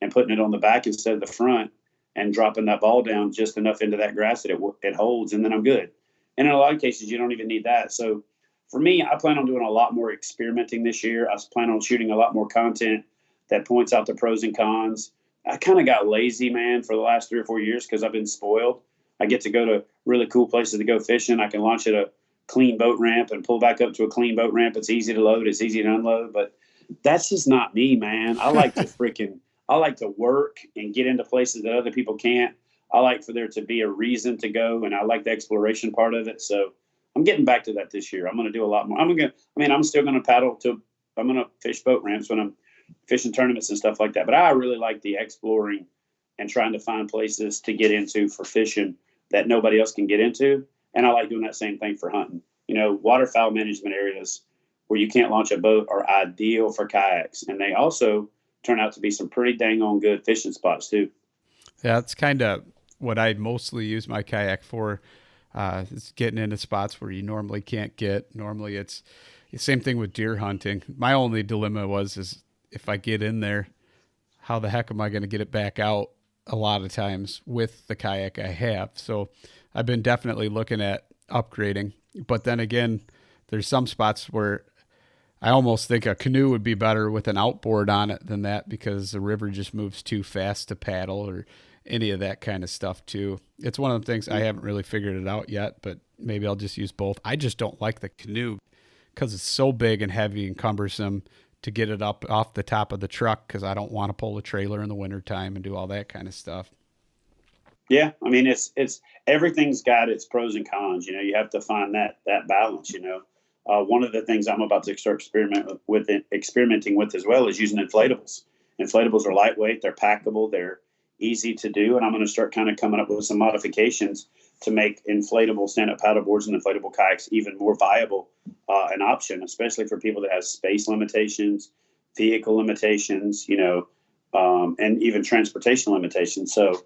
and putting it on the back instead of the front and dropping that ball down just enough into that grass that it holds, and then I'm good. And in a lot of cases, you don't even need that. So for me, I plan on doing a lot more experimenting this year. I plan on shooting a lot more content that points out the pros and cons. I kind of got lazy, man, for the last 3 or 4 years because I've been spoiled. I get to go to really cool places to go fishing. I can launch at a clean boat ramp and pull back up to a clean boat ramp. It's easy to load. It's easy to unload. But that's just not me, man. I like to work and get into places that other people can't. I like for there to be a reason to go, and I like the exploration part of it. So I'm getting back to that this year. I'm going to do a lot more. I'm still going to I'm going to fish boat ramps when I'm fishing tournaments and stuff like that. But I really like the exploring and trying to find places to get into for fishing that nobody else can get into. And I like doing that same thing for hunting. Waterfowl management areas where you can't launch a boat are ideal for kayaks. And they also turn out to be some pretty dang on good fishing spots too. Yeah, that's kind of what I mostly use my kayak for. It's getting into spots where you normally can't get. Normally it's the same thing with deer hunting. My only dilemma is if I get in there, how the heck am I going to get it back out a lot of times with the kayak I have? So I've been definitely looking at upgrading. But then again, there's some spots where I almost think a canoe would be better with an outboard on it than that, because the river just moves too fast to paddle or any of that kind of stuff too. It's one of the things I haven't really figured it out yet, but maybe I'll just use both. I just don't like the canoe because it's so big and heavy and cumbersome to get it up off the top of the truck, because I don't want to pull a trailer in the wintertime and do all that kind of stuff. Yeah, I mean, it's everything's got its pros and cons. You have to find that balance. One of the things I'm about to start experimenting with as well is using inflatables. Inflatables are lightweight, they're packable, they're easy to do, and I'm going to start kind of coming up with some modifications to make inflatable stand-up paddleboards and inflatable kayaks even more viable an option, especially for people that have space limitations, vehicle limitations, and even transportation limitations. So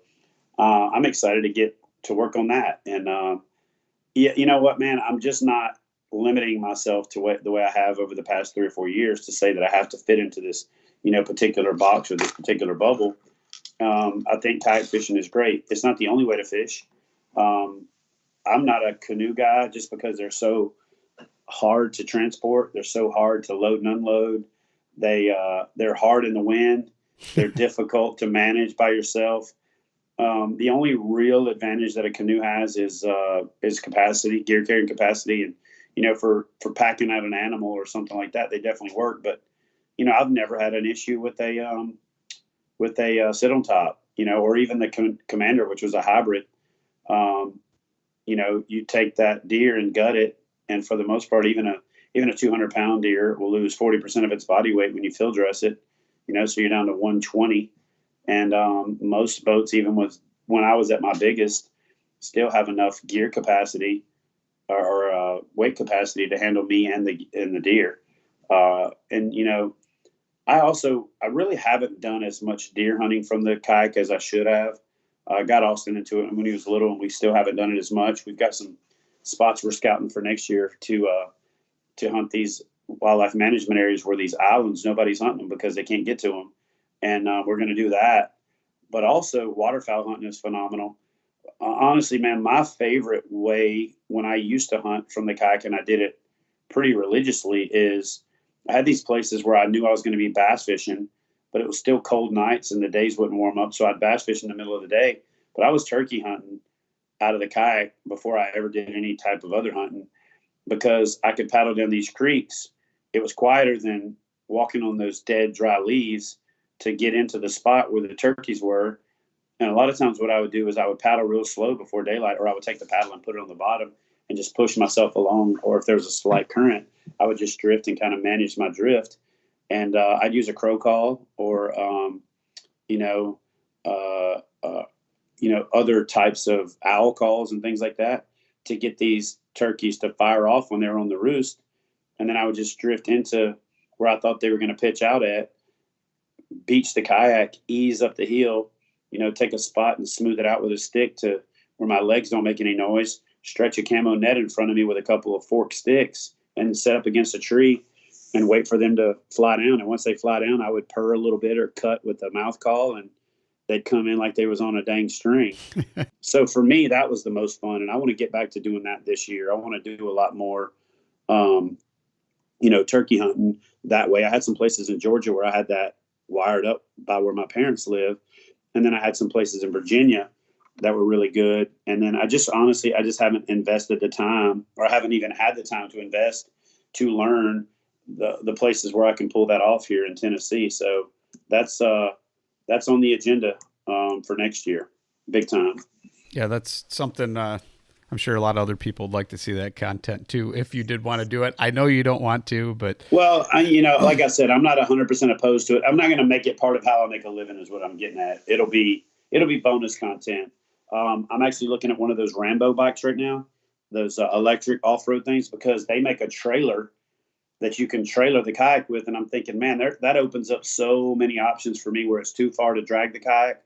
I'm excited to get to work on that. And yeah, you know what, man, I'm just not limiting myself to the way I have over the past 3 or 4 years to say that I have to fit into this, particular box or this particular bubble. I think kayak fishing is great. It's not the only way to fish. I'm not a canoe guy just because they're so hard to transport. They're so hard to load and unload. They're hard in the wind. They're difficult to manage by yourself. The only real advantage that a canoe has is capacity, gear carrying capacity. And, for packing out an animal or something like that, they definitely work. But, I've never had an issue with a sit on top, or even the Commander, which was a hybrid. You take that deer and gut it. And for the most part, even a 200-pound deer will lose 40% of its body weight when you field dress it, so you're down to 120. And most boats, even when I was at my biggest, still have enough gear capacity or weight capacity to handle me and the deer. I really haven't done as much deer hunting from the kayak as I should have. I got Austin into it when he was little, and we still haven't done it as much. We've got some spots we're scouting for next year to hunt these wildlife management areas where these islands, nobody's hunting them because they can't get to them. And we're going to do that. But also waterfowl hunting is phenomenal. Honestly, man, my favorite way when I used to hunt from the kayak, and I did it pretty religiously, is I had these places where I knew I was going to be bass fishing, but it was still cold nights and the days wouldn't warm up. So I'd bass fish in the middle of the day, but I was turkey hunting out of the kayak before I ever did any type of other hunting, because I could paddle down these creeks. It was quieter than walking on those dead, dry leaves to get into the spot where the turkeys were. And a lot of times what I would do is I would paddle real slow before daylight, or I would take the paddle and put it on the bottom and just push myself along. Or if there was a slight current, I would just drift and kind of manage my drift. And I'd use a crow call or, other types of owl calls and things like that to get these turkeys to fire off when they were on the roost. And then I would just drift into where I thought they were going to pitch out at, beach the kayak, ease up the hill, take a spot and smooth it out with a stick to where my legs don't make any noise, stretch a camo net in front of me with a couple of forked sticks and set up against a tree and wait for them to fly down. And once they fly down, I would purr a little bit or cut with a mouth call, and they'd come in like they was on a dang string. So for me, that was the most fun. And I want to get back to doing that this year. I want to do a lot more, turkey hunting that way. I had some places in Georgia where I had that wired up by where my parents live. And then I had some places in Virginia that were really good. And then I just haven't invested the time, or I haven't even had the time to invest to learn the places where I can pull that off here in Tennessee. So that's on the agenda for next year. Big time. Yeah, that's something I'm sure a lot of other people would like to see that content too, if you did want to do it. I know you don't want to, but. Well, like I said, I'm not 100% opposed to it. I'm not going to make it part of how I make a living is what I'm getting at. It'll be bonus content. I'm actually looking at one of those Rambo bikes right now, those electric off-road things, because they make a trailer that you can trailer the kayak with. And I'm thinking, man, that opens up so many options for me where it's too far to drag the kayak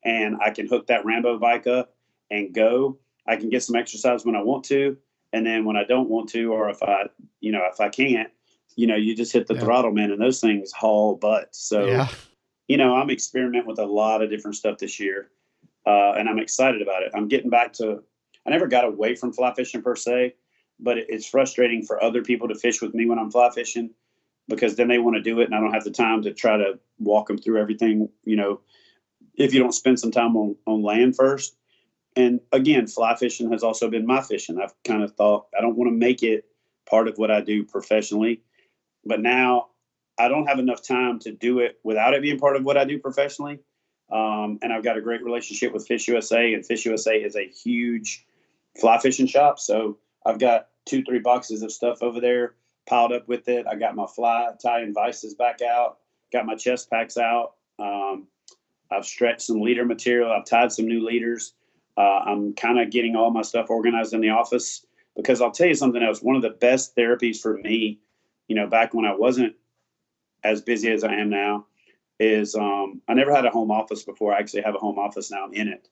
and I can hook that Rambo bike up and go. I can get some exercise when I want to. And then when I don't want to, or if I can't, you just hit the throttle, man, and those things haul butt. So, I'm experimenting with a lot of different stuff this year. And I'm excited about it. I'm getting back to, I never got away from fly fishing per se, but it's frustrating for other people to fish with me when I'm fly fishing, because then they want to do it and I don't have the time to try to walk them through everything, if you don't spend some time on land first. And again, fly fishing has also been my fishing. I've kind of thought I don't want to make it part of what I do professionally, but now I don't have enough time to do it without it being part of what I do professionally. And I've got a great relationship with Fish USA, and Fish USA is a huge fly fishing shop. So I've got 2-3 boxes of stuff over there piled up with it. I got my fly tie and vices back out, got my chest packs out. I've stretched some leader material. I've tied some new leaders. I'm kind of getting all my stuff organized in the office, because I'll tell you something else. One of the best therapies for me, back when I wasn't as busy as I am now, is I never had a home office before. I actually have a home office now. I'm in it.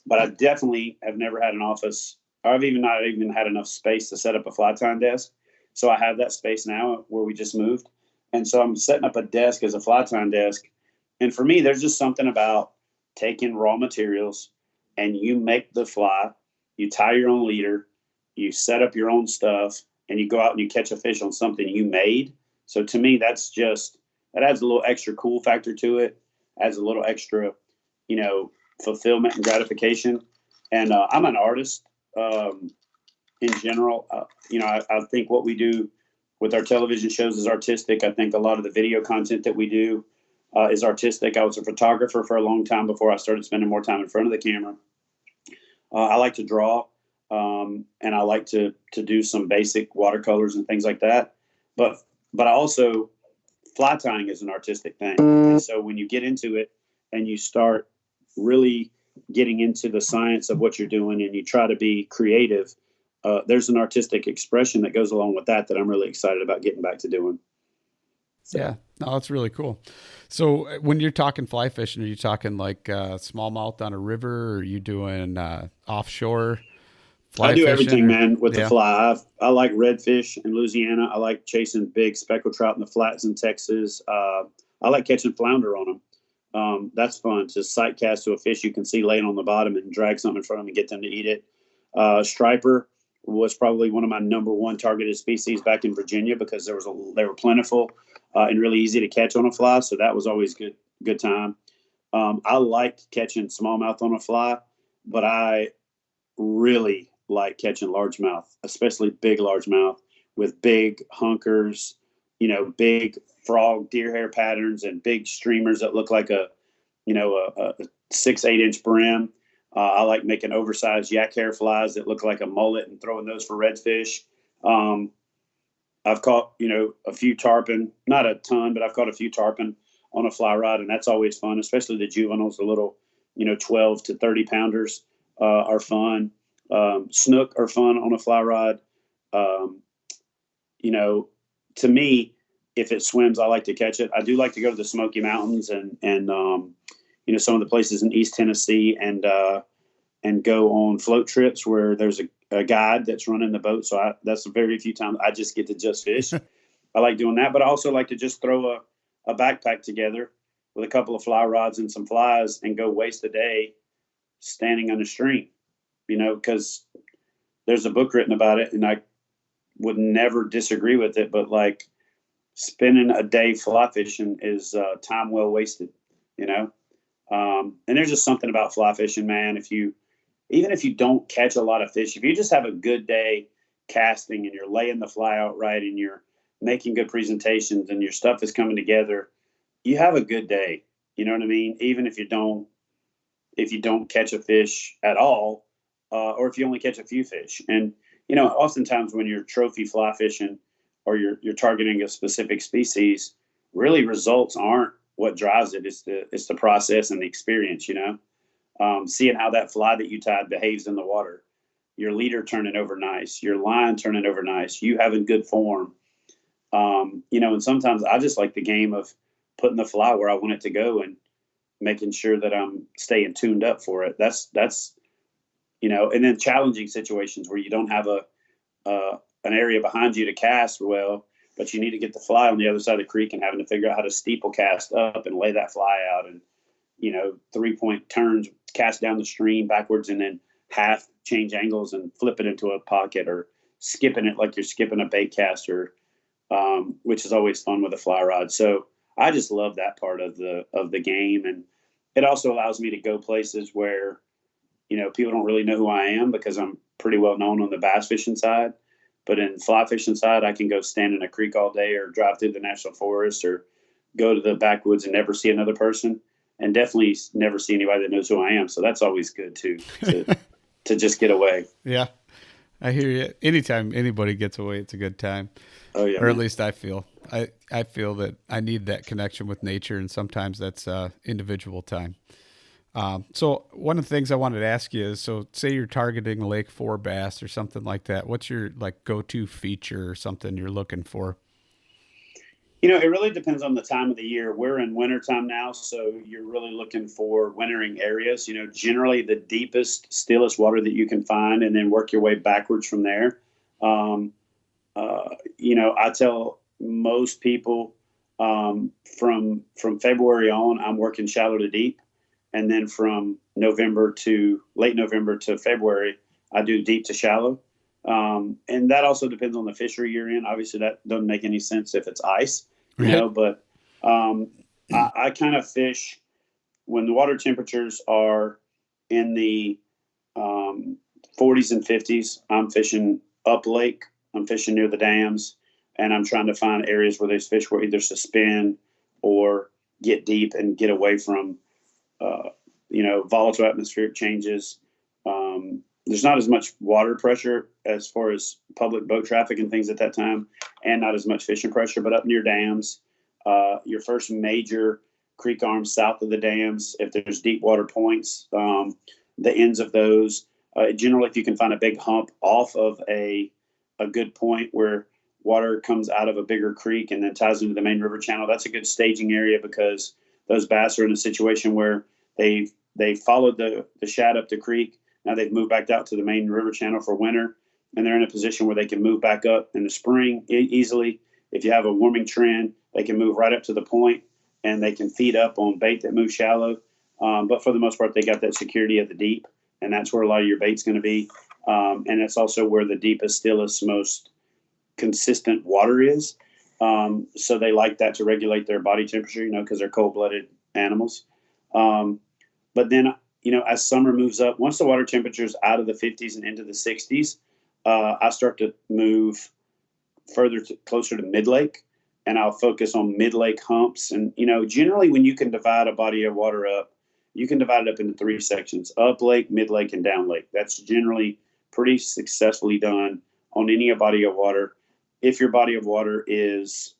But I definitely have never had an office. I've not even had enough space to set up a fly tying desk. So I have that space now where we just moved. And so I'm setting up a desk as a fly tying desk. And for me, there's just something about taking raw materials and you make the fly, you tie your own leader, you set up your own stuff, and you go out and you catch a fish on something you made. So to me, that adds a little extra cool factor to it, adds a little extra, fulfillment and gratification. And I'm an artist in general. I think what we do with our television shows is artistic. I think a lot of the video content that we do is artistic. I was a photographer for a long time before I started spending more time in front of the camera. I like to draw, and I like to do some basic watercolors and things like that. But I also, fly tying is an artistic thing. And so when you get into it and you start really getting into the science of what you're doing and you try to be creative, there's an artistic expression that goes along with that I'm really excited about getting back to doing. So. Yeah, no, that's really cool. So when you're talking fly fishing, are you talking like smallmouth on a river, or are you doing offshore fly fishing? I do everything, or, man, with the fly. I like redfish in Louisiana. I like chasing big speckled trout in the flats in Texas. I like catching flounder on them. That's fun to sight cast to a fish you can see laying on the bottom and drag something in front of them and get them to eat it. Striper was probably one of my number one targeted species back in Virginia, because they were plentiful and really easy to catch on a fly. So that was always good time. I liked catching smallmouth on a fly, but I really like catching largemouth, especially big largemouth with big hunkers, big frog deer hair patterns and big streamers that look like a 6-8 inch brim. I like making oversized yak hair flies that look like a mullet and throwing those for redfish. I've caught, a few tarpon, not a ton, but I've caught a few tarpon on a fly rod, and that's always fun, especially the juveniles, the little, 12 to 30 pounders are fun. Snook are fun on a fly rod. To me, if it swims, I like to catch it. I do like to go to the Smoky Mountains and some of the places in East Tennessee and go on float trips where there's a guide that's running the boat. So that's very few times I just get to just fish. I like doing that, but I also like to just throw a backpack together with a couple of fly rods and some flies and go waste a day standing on a stream, because there's a book written about it and I would never disagree with it, but like spending a day fly fishing is time well wasted, and there's just something about fly fishing, man. Even if you don't catch a lot of fish, if you just have a good day casting and you're laying the fly out right and you're making good presentations and your stuff is coming together, you have a good day. You know what I mean? Even if you don't catch a fish at all, or if you only catch a few fish. And, oftentimes when you're trophy fly fishing or you're targeting a specific species, really results aren't what drives it. It's the process and the experience, seeing how that fly that you tied behaves in the water, your leader turning over nice, your line turning over nice, you having good form. And sometimes I just like the game of putting the fly where I want it to go and making sure that I'm staying tuned up for it. That's and then challenging situations where you don't have an area behind you to cast well, but you need to get the fly on the other side of the creek and having to figure out how to steeple cast up and lay that fly out, and 3-point turns, cast down the stream backwards, and then half change angles and flip it into a pocket, or skipping it like you're skipping a bait caster, which is always fun with a fly rod. So I just love that part of the game, and it also allows me to go places where people don't really know who I am because I'm pretty well known on the bass fishing side. But in fly fishing side, I can go stand in a creek all day, or drive through the national forest, or go to the backwoods and never see another person, and definitely never see anybody that knows who I am. So that's always good too, to just get away. Yeah, I hear you. Anytime anybody gets away, it's a good time. Oh yeah, or at least I feel. I feel that I need that connection with nature, and sometimes that's individual time. So one of the things I wanted to ask you is, so say you're targeting Lake 4 bass or something like that. What's your go-to feature or something you're looking for? It really depends on the time of the year. We're in wintertime now, so you're really looking for wintering areas. Generally the deepest, stillest water that you can find, and then work your way backwards from there. I tell most people from February on, I'm working shallow to deep. And then from late November to February, I do deep to shallow. And that also depends on the fishery you're in. Obviously, that doesn't make any sense if it's ice, but I kind of fish when the water temperatures are in the 40s and 50s. I'm fishing up lake. I'm fishing near the dams, and I'm trying to find areas where there's fish will either suspend or get deep and get away from volatile atmospheric changes. There's not as much water pressure as far as public boat traffic and things at that time, and not as much fishing pressure, but up near dams, your first major creek arms south of the dams, if there's deep water points, the ends of those, generally, if you can find a big hump off of a good point where water comes out of a bigger creek and then ties into the main river channel, that's a good staging area, because those bass are in a situation where they followed the shad up the creek. Now they've moved back out to the main river channel for winter, and they're in a position where they can move back up in the spring easily. If you have a warming trend, they can move right up to the point, and they can feed up on bait that moves shallow. But for the most part, they got that security at the deep, and that's where a lot of your bait's going to be. And it's also where the deepest, stillest, most consistent water is. So they like that to regulate their body temperature, because they're cold-blooded animals. But then, as summer moves up, once the water temperature is out of the 50s and into the 60s, I start to move closer to mid-lake, and I'll focus on mid-lake humps. And, generally when you can divide a body of water up, you can divide it up into 3 sections: up lake, mid-lake, and down lake. That's generally pretty successfully done on any body of water. If your body of water is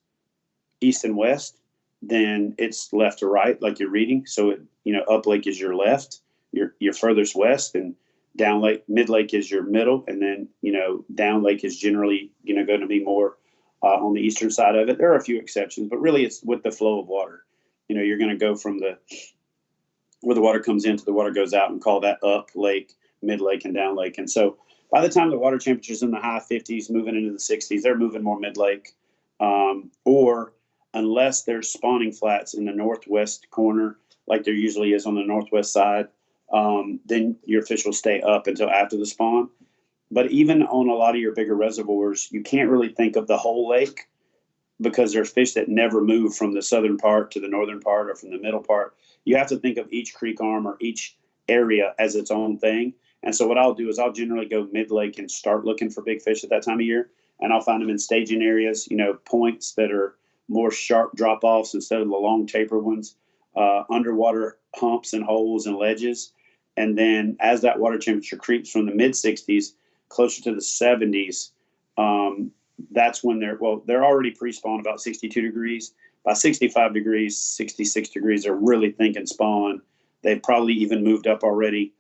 east and west, then it's left to right, like you're reading. So, up lake is your left, your furthest west, and down lake, mid lake is your middle. And then, down lake is generally, going to be more on the eastern side of it. There are a few exceptions, but really it's with the flow of water. You're going to go from where the water comes in to the water goes out, and call that up lake, mid lake, and down lake. And so by the time the water temperature is in the high 50s, moving into the 60s, they're moving more mid lake, or unless there's spawning flats in the northwest corner, like there usually is on the northwest side, then your fish will stay up until after the spawn. But even on a lot of your bigger reservoirs, you can't really think of the whole lake, because there's fish that never move from the southern part to the northern part, or from the middle part. You have to think of each creek arm or each area as its own thing. And so what I'll do is I'll generally go mid-lake and start looking for big fish at that time of year. And I'll find them in staging areas, points that are more sharp drop-offs instead of the long taper ones, underwater humps and holes and ledges. And then as that water temperature creeps from the mid-60s closer to the 70s, that's when they're already pre-spawn about 62 degrees. By 65 degrees, 66 degrees, they're really thinking spawn. They've probably even moved up already,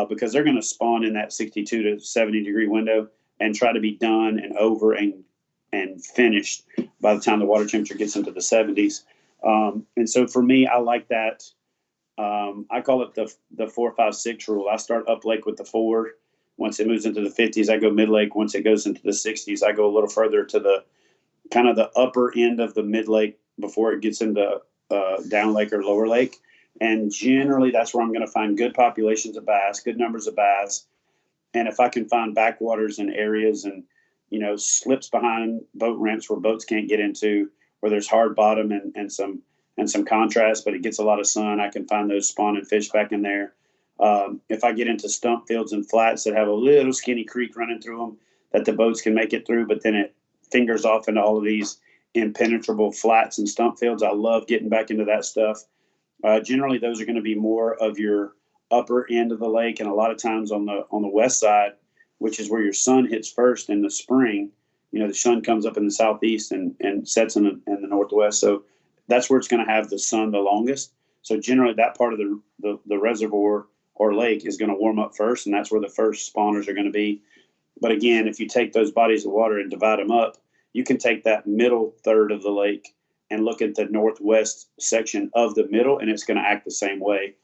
because they're going to spawn in that 62 to 70 degree window and try to be done and over and finished by the time the water temperature gets into the 70s. And so for me, I like that I call it the 4-5-6 rule. I start up lake with the 4. Once it moves into the 50s, I go mid lake. Once it goes into the 60s, I go a little further to the kind of the upper end of the mid lake before it gets into down lake or lower lake. And generally, that's where I'm going to find good populations of bass, good numbers of bass. And if I can find backwaters and areas and, slips behind boat ramps where boats can't get into, where there's hard bottom and some contrast, but it gets a lot of sun, I can find those spawning fish back in there. If I get into stump fields and flats that have a little skinny creek running through them that the boats can make it through, but then it fingers off into all of these impenetrable flats and stump fields, I love getting back into that stuff. Generally, those are going to be more of your upper end of the lake, and a lot of times on the west side, which is where your sun hits first in the spring. The sun comes up in the southeast and sets in the northwest, so that's where it's going to have the sun the longest. So generally, that part of the reservoir or lake is going to warm up first, and that's where the first spawners are going to be. But again, if you take those bodies of water and divide them up, you can take that middle third of the lake and look at the northwest section of the middle, and it's going to act the same way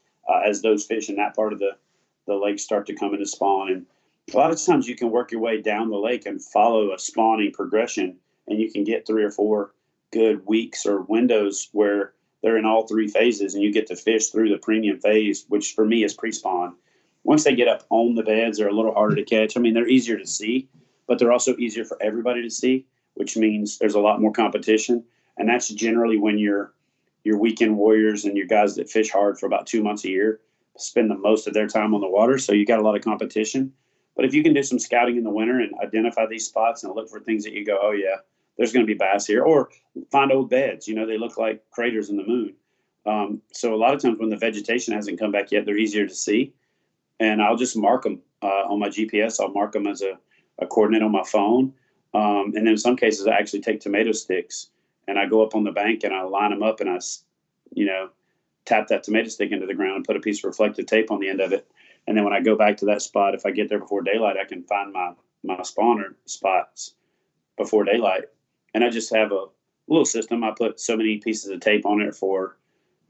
as those fish in that part of the lake start to come into spawn. And a lot of times you can work your way down the lake and follow a spawning progression, and you can get 3 or 4 good weeks or windows where they're in all 3 phases, and you get to fish through the premium phase, which for me is pre-spawn. Once they get up on the beds, they're a little harder to catch. I mean, they're easier to see, but they're also easier for everybody to see, which means there's a lot more competition. And that's generally when your weekend warriors and your guys that fish hard for about 2 months a year spend the most of their time on the water. So you got a lot of competition. But if you can do some scouting in the winter and identify these spots and look for things that you go, oh yeah, there's going to be bass here, or find old beds, they look like craters in the moon. So a lot of times when the vegetation hasn't come back yet, they're easier to see. And I'll just mark them on my GPS. I'll mark them as a coordinate on my phone. And then in some cases, I actually take tomato sticks and I go up on the bank and I line them up and I, tap that tomato stick into the ground and put a piece of reflective tape on the end of it. And then when I go back to that spot, if I get there before daylight, I can find my spawner spots before daylight. And I just have a little system. I put so many pieces of tape on it for,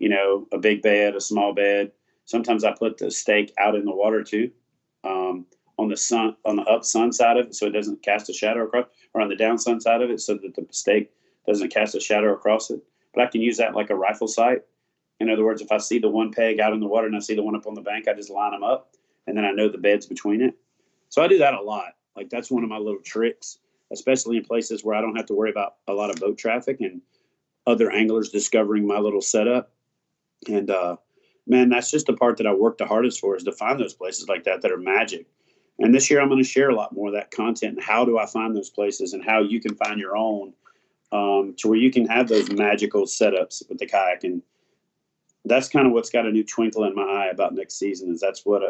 a big bed, a small bed. Sometimes I put the stake out in the water too, on the up sun side of it, so it doesn't cast a shadow across, or on the down sun side of it, so that the stake doesn't cast a shadow across it. But I can use that like a rifle sight. In other words, if I see the one peg out in the water and I see the one up on the bank, I just line them up, and then I know the beds between it. So I do that a lot. Like that's one of my little tricks, especially in places where I don't have to worry about a lot of boat traffic and other anglers discovering my little setup. And man, that's just the part that I work the hardest for, is to find those places like that are magic. And this year I'm going to share a lot more of that content and how do I find those places and how you can find your own, to where you can have those magical setups with the kayak. And that's kind of what's got a new twinkle in my eye about next season, is that's what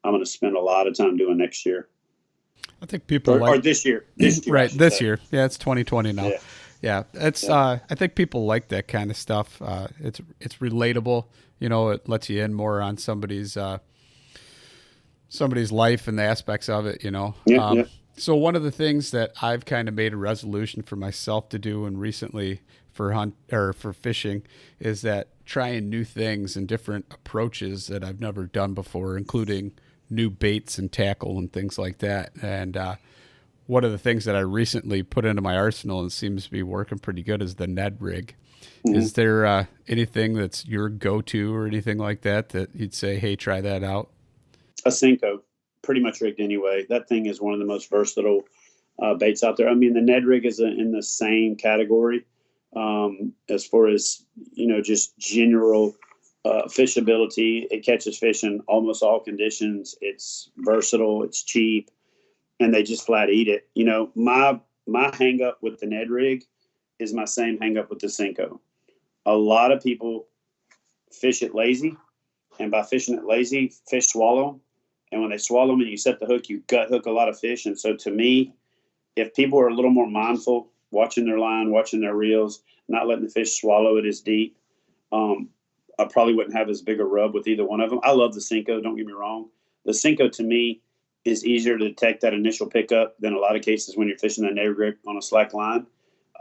I'm going to spend a lot of time doing next year. I think people or this year, right. This year. Yeah. It's 2020 now. Yeah. It's, I think people like that kind of stuff. It's relatable. It lets you in more on somebody's life and the aspects of it, Yeah. So one of the things that I've kind of made a resolution for myself to do, and recently for fishing, is that trying new things and different approaches that I've never done before, including new baits and tackle and things like that. And one of the things that I recently put into my arsenal and seems to be working pretty good is the Ned rig. Mm-hmm. Is there anything that's your go-to or anything like that you'd say, hey, try that out? A Senko, pretty much rigged anyway. That thing is one of the most versatile baits out there. I mean, the Ned rig is in the same category as far as, just general fishability. It catches fish in almost all conditions. It's versatile. It's cheap. And they just flat eat it. My hang up with the Ned rig is my same hang up with the Senko. A lot of people fish it lazy. And by fishing it lazy, fish swallow. And when they swallow them and you set the hook, you gut hook a lot of fish. And so to me, if people are a little more mindful, watching their line, watching their reels, not letting the fish swallow it as deep, I probably wouldn't have as big a rub with either one of them. I love the Senko, don't get me wrong. The Senko to me is easier to detect that initial pickup than a lot of cases when you're fishing a Ned rig on a slack line.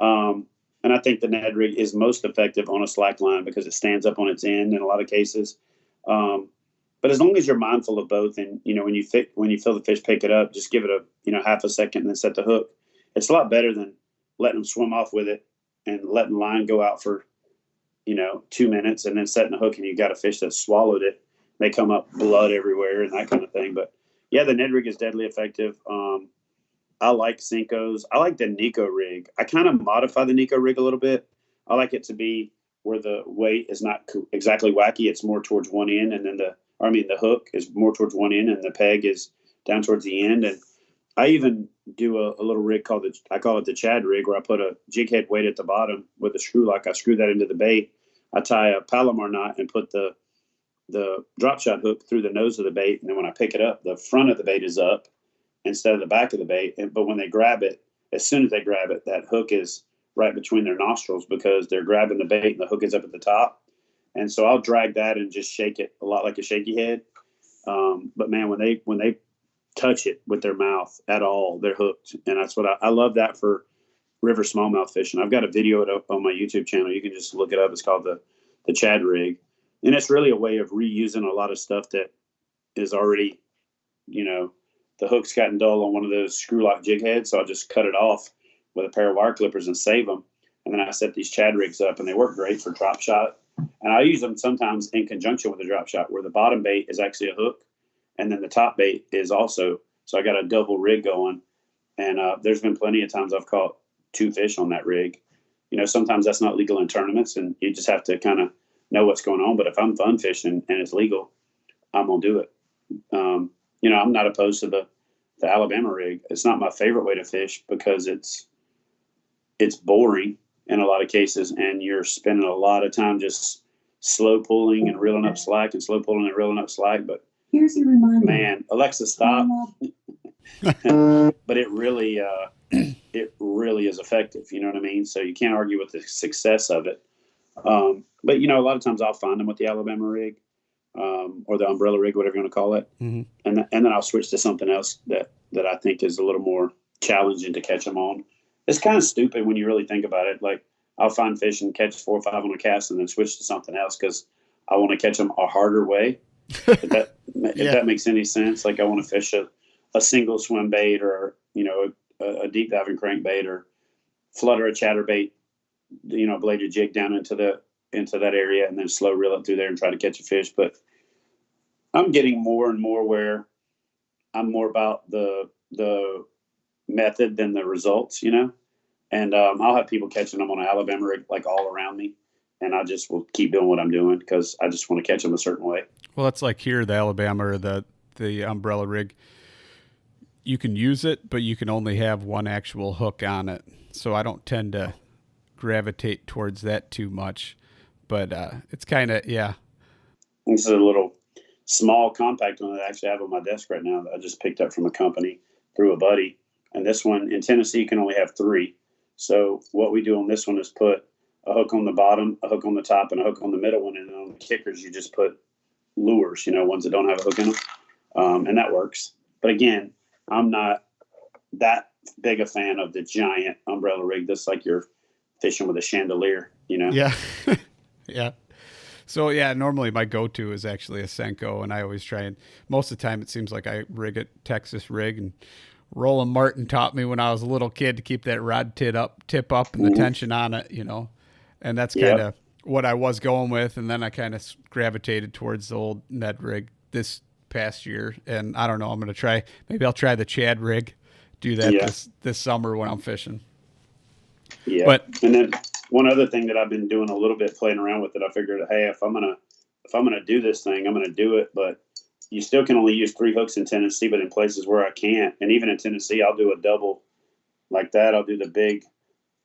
And I think the Ned rig is most effective on a slack line because it stands up on its end in a lot of cases. But as long as you're mindful of both, and when you feel the fish pick it up, just give it a half a second and then set the hook. It's a lot better than letting them swim off with it and letting the line go out for 2 minutes and then setting the hook and you got a fish that swallowed it. They come up blood everywhere and that kind of thing. But yeah, the Ned rig is deadly effective. I like Senkos. I like the Nico rig. I kind of modify the Nico rig a little bit. I like it to be where the weight is not exactly wacky. It's more towards one end, and then the hook is more towards one end, and the peg is down towards the end. And I even do a little rig I call it the Chad rig, where I put a jig head weight at the bottom with a screw lock. I screw that into the bait. I tie a Palomar knot and put the drop shot hook through the nose of the bait, and then when I pick it up, the front of the bait is up instead of the back of the bait. But when they grab it, as soon as they grab it, that hook is right between their nostrils because they're grabbing the bait and the hook is up at the top. And so I'll drag that and just shake it a lot like a shaky head. But man, when they touch it with their mouth at all, they're hooked. And that's what I love that for river smallmouth fishing. I've got a video up on my YouTube channel. You can just look it up. It's called the Chad rig. And it's really a way of reusing a lot of stuff that is already, the hook's gotten dull on one of those screw lock jig heads. So I'll just cut it off with a pair of wire clippers and save them. And then I set these Chad rigs up and they work great for drop shot. And I use them sometimes in conjunction with the drop shot where the bottom bait is actually a hook and then the top bait is also. So I got a double rig going. And there's been plenty of times I've caught 2 fish on that rig. Sometimes that's not legal in tournaments and you just have to kind of know what's going on. But if I'm fun fishing and it's legal, I'm going to do it. I'm not opposed to the Alabama rig. It's not my favorite way to fish because it's boring in a lot of cases. And you're spending a lot of time just slow pulling and reeling up slack and slow pulling and reeling up slack. But here's your reminder. Man, Alexa, stop. But it really is effective. You know what I mean? So you can't argue with the success of it. But a lot of times I'll find them with the Alabama rig, or the umbrella rig, whatever you want to call it. Mm-hmm. And then I'll switch to something else that I think is a little more challenging to catch them on. It's kind of stupid when you really think about it. Like I'll find fish and catch 4 or 5 on a cast and then switch to something else because I want to catch them a harder way. If that makes any sense. Like I want to fish a single swim bait or, a deep diving crankbait or flutter a chatterbait, bladed jig down into that area and then slow reel it through there and try to catch a fish. But I'm getting more and more where I'm more about the method than the results, and I'll have people catching them on an Alabama rig like all around me. And I just will keep doing what I'm doing because I just want to catch them a certain way. Well, that's like here, the Alabama or the umbrella rig. You can use it, but you can only have one actual hook on it. So I don't tend to gravitate towards that too much. But it's kind of, yeah. This is a little small compact one that I actually have on my desk right now that I just picked up from a company through a buddy. And this one in Tennessee can only have 3. So what we do on this one is put a hook on the bottom, a hook on the top, and a hook on the middle one. And then on the kickers, you just put lures, ones that don't have a hook in them. And that works. But again, I'm not that big a fan of the giant umbrella rig that's like you're fishing with a chandelier, Yeah. Yeah. So, yeah, normally my go-to is actually a Senko, and I always try and most of the time it seems like I rig a Texas rig, and Roland Martin taught me when I was a little kid to keep that rod tip up and the tension on it, and that's kind of what I was going with. And then I kind of gravitated towards the old Ned rig this past year. And I don't know, maybe I'll try the Chad rig, do that this summer when I'm fishing. Yeah. And then one other thing that I've been doing a little bit playing around with it, I figured, hey, if I'm gonna do this thing, I'm gonna do it. But you still can only use 3 hooks in Tennessee, but in places where I can't, and even in Tennessee, I'll do a double like that. I'll do the big,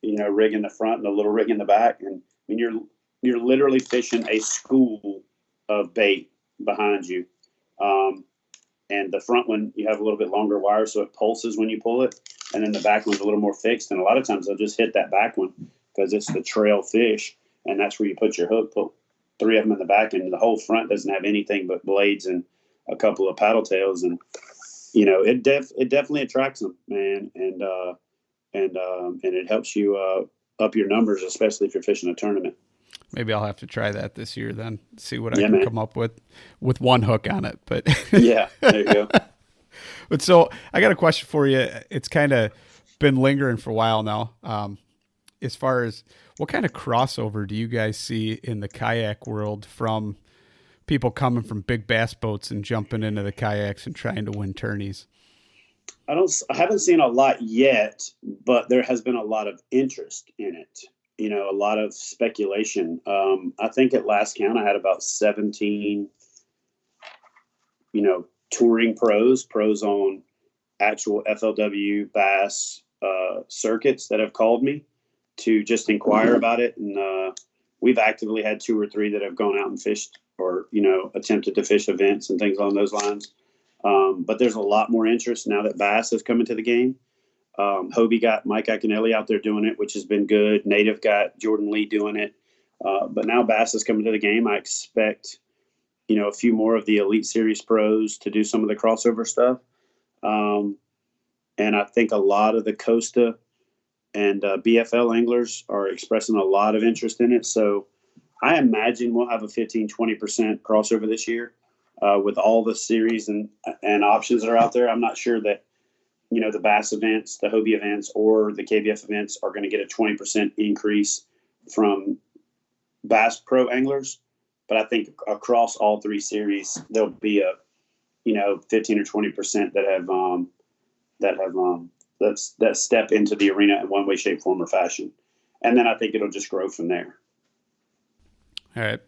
rig in the front and the little rig in the back. And I mean, you're literally fishing a school of bait behind you. And the front one, you have a little bit longer wire, so it pulses when you pull it. And then the back one's a little more fixed. And a lot of times they'll just hit that back one because it's the trail fish. And that's where you put your hook, put 3 of them in the back, and the whole front doesn't have anything but blades and a couple of paddle tails. And, it definitely attracts them, man. And it helps you up your numbers, especially if you're fishing a tournament. Maybe I'll have to try that this year then, see what I Yeah, can man. come up with one hook on it. But Yeah, there you go. but so I got a question for you. It's kind of been lingering for a while now. As far as what kind of crossover do you guys see in the kayak world from people coming from big bass boats and jumping into the kayaks and trying to win tourneys? I haven't seen a lot yet, but there has been a lot of interest in it. A lot of speculation. I think at last count, I had about 17, touring pros on actual FLW bass circuits that have called me to just inquire about it. And we've actively had 2 or 3 that have gone out and fished or, attempted to fish events and things along those lines. But there's a lot more interest now that bass has come into the game. Hobie got Mike Iaconelli out there doing it, which has been good. Native got Jordan Lee doing it. But now bass is coming to the game. I expect, a few more of the Elite Series pros to do some of the crossover stuff. And I think a lot of the Costa and BFL anglers are expressing a lot of interest in it. So I imagine we'll have a 15-20% crossover this year with all the series and options that are out there. I'm not sure that, the bass events, the Hobie events, or the KBF events are going to get a 20% increase from bass pro anglers. But I think across all 3 series, there'll be a, 15 or 20% that step into the arena in one way, shape, form, or fashion. And then I think it'll just grow from there. All right.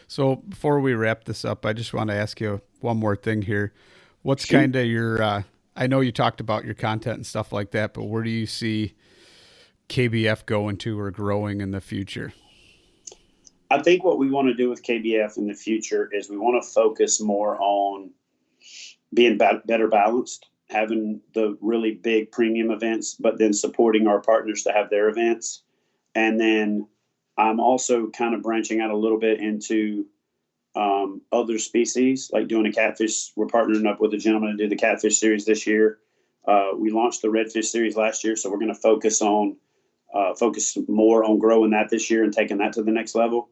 So before we wrap this up, I just want to ask you one more thing here. What's kind of your, I know you talked about your content and stuff like that, but where do you see KBF going to or growing in the future? I think what we want to do with KBF in the future is we want to focus more on being better balanced, having the really big premium events, but then supporting our partners to have their events. And then I'm also kind of branching out a little bit into other species, like doing a catfish. We're partnering up with a gentleman to do the catfish series this year. We launched the redfish series last year, so we're going to focus more on growing that this year and taking that to the next level.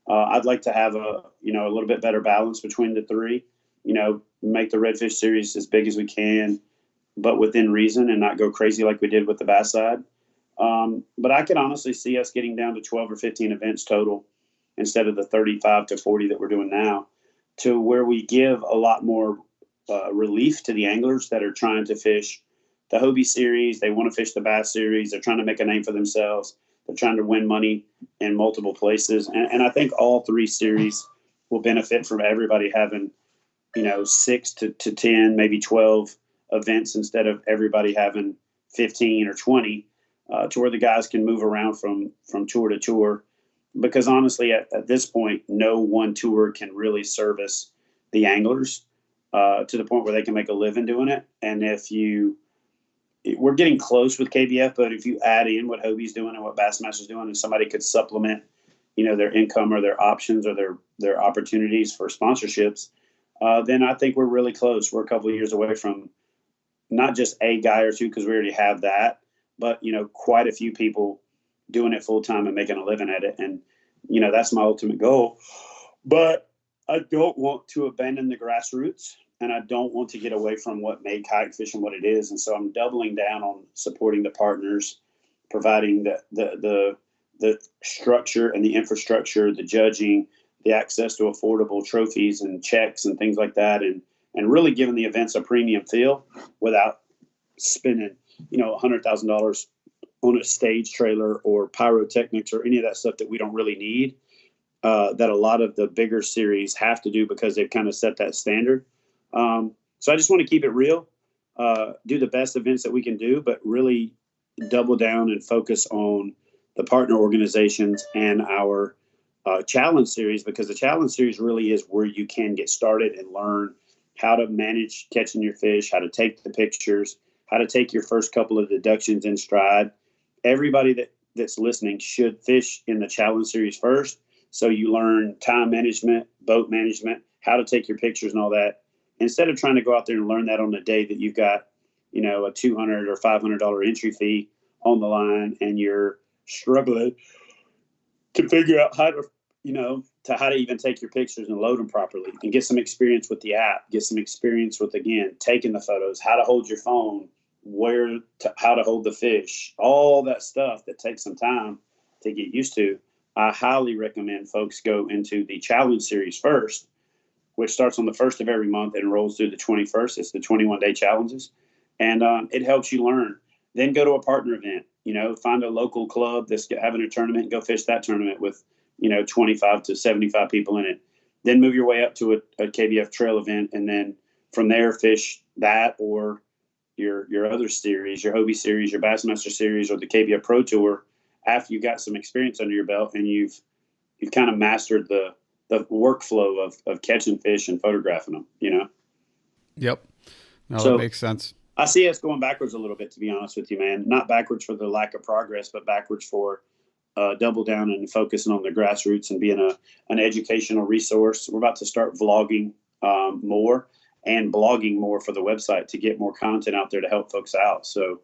I'd like to have a little bit better balance between the 3. Make the redfish series as big as we can, but within reason, and not go crazy like we did with the bass side. But I could honestly see us getting down to 12 or 15 events total instead of the 35 to 40 that we're doing now, to where we give a lot more relief to the anglers that are trying to fish the Hobie series. They want to fish the bass series. They're trying to make a name for themselves. They're trying to win money in multiple places. And I think all 3 series will benefit from everybody having, 6 to 10, maybe 12 events instead of everybody having 15 or 20, to where the guys can move around from tour to tour. Because honestly, at this point, no one tour can really service the anglers to the point where they can make a living doing it. And we're getting close with KBF, but if you add in what Hobie's doing and what Bassmaster's doing, and somebody could supplement, their income or their options or their opportunities for sponsorships, then I think we're really close. We're a couple of years away from not just a guy or 2, because we already have that, but, quite a few people doing it full time and making a living at it. And, that's my ultimate goal. But I don't want to abandon the grassroots, and I don't want to get away from what made kayak fishing what it is. And so I'm doubling down on supporting the partners, providing the structure and the infrastructure, the judging, the access to affordable trophies and checks and things like that, and really giving the events a premium feel without spending, $100,000 on a stage trailer or pyrotechnics or any of that stuff that we don't really need, that a lot of the bigger series have to do because they've kind of set that standard. So I just want to keep it real, do the best events that we can do, but really double down and focus on the partner organizations and our challenge series, because the challenge series really is where you can get started and learn how to manage catching your fish, how to take the pictures, how to take your first couple of deductions in stride. Everybody that's listening should fish in the challenge series first, so you learn time management, boat management, how to take your pictures and all that, instead of trying to go out there and learn that on the day that you've got, a $200 or $500 entry fee on the line and you're struggling to figure out how to to how to even take your pictures and load them properly and get some experience with the app, get some experience with, again, taking the photos, how to hold your phone, how to hold the fish, all that stuff that takes some time to get used to. I highly recommend folks go into the challenge series first, which starts on the 1st of every month and rolls through the 21st. It's the 21-day challenges. And it helps you learn. Then go to a partner event, find a local club that's having a tournament and go fish that tournament with, 25 to 75 people in it. Then move your way up to a KBF trail event. And then from there, fish that or your other series, your Hobie series, your Bassmaster series, or the KBF Pro Tour after you got some experience under your belt and you've kind of mastered the workflow of catching fish and photographing them, Yep. No, so that makes sense. I see us going backwards a little bit, to be honest with you, man. Not backwards for the lack of progress, but backwards for double down and focusing on the grassroots and being an educational resource. We're about to start vlogging more and blogging more for the website to get more content out there to help folks out. So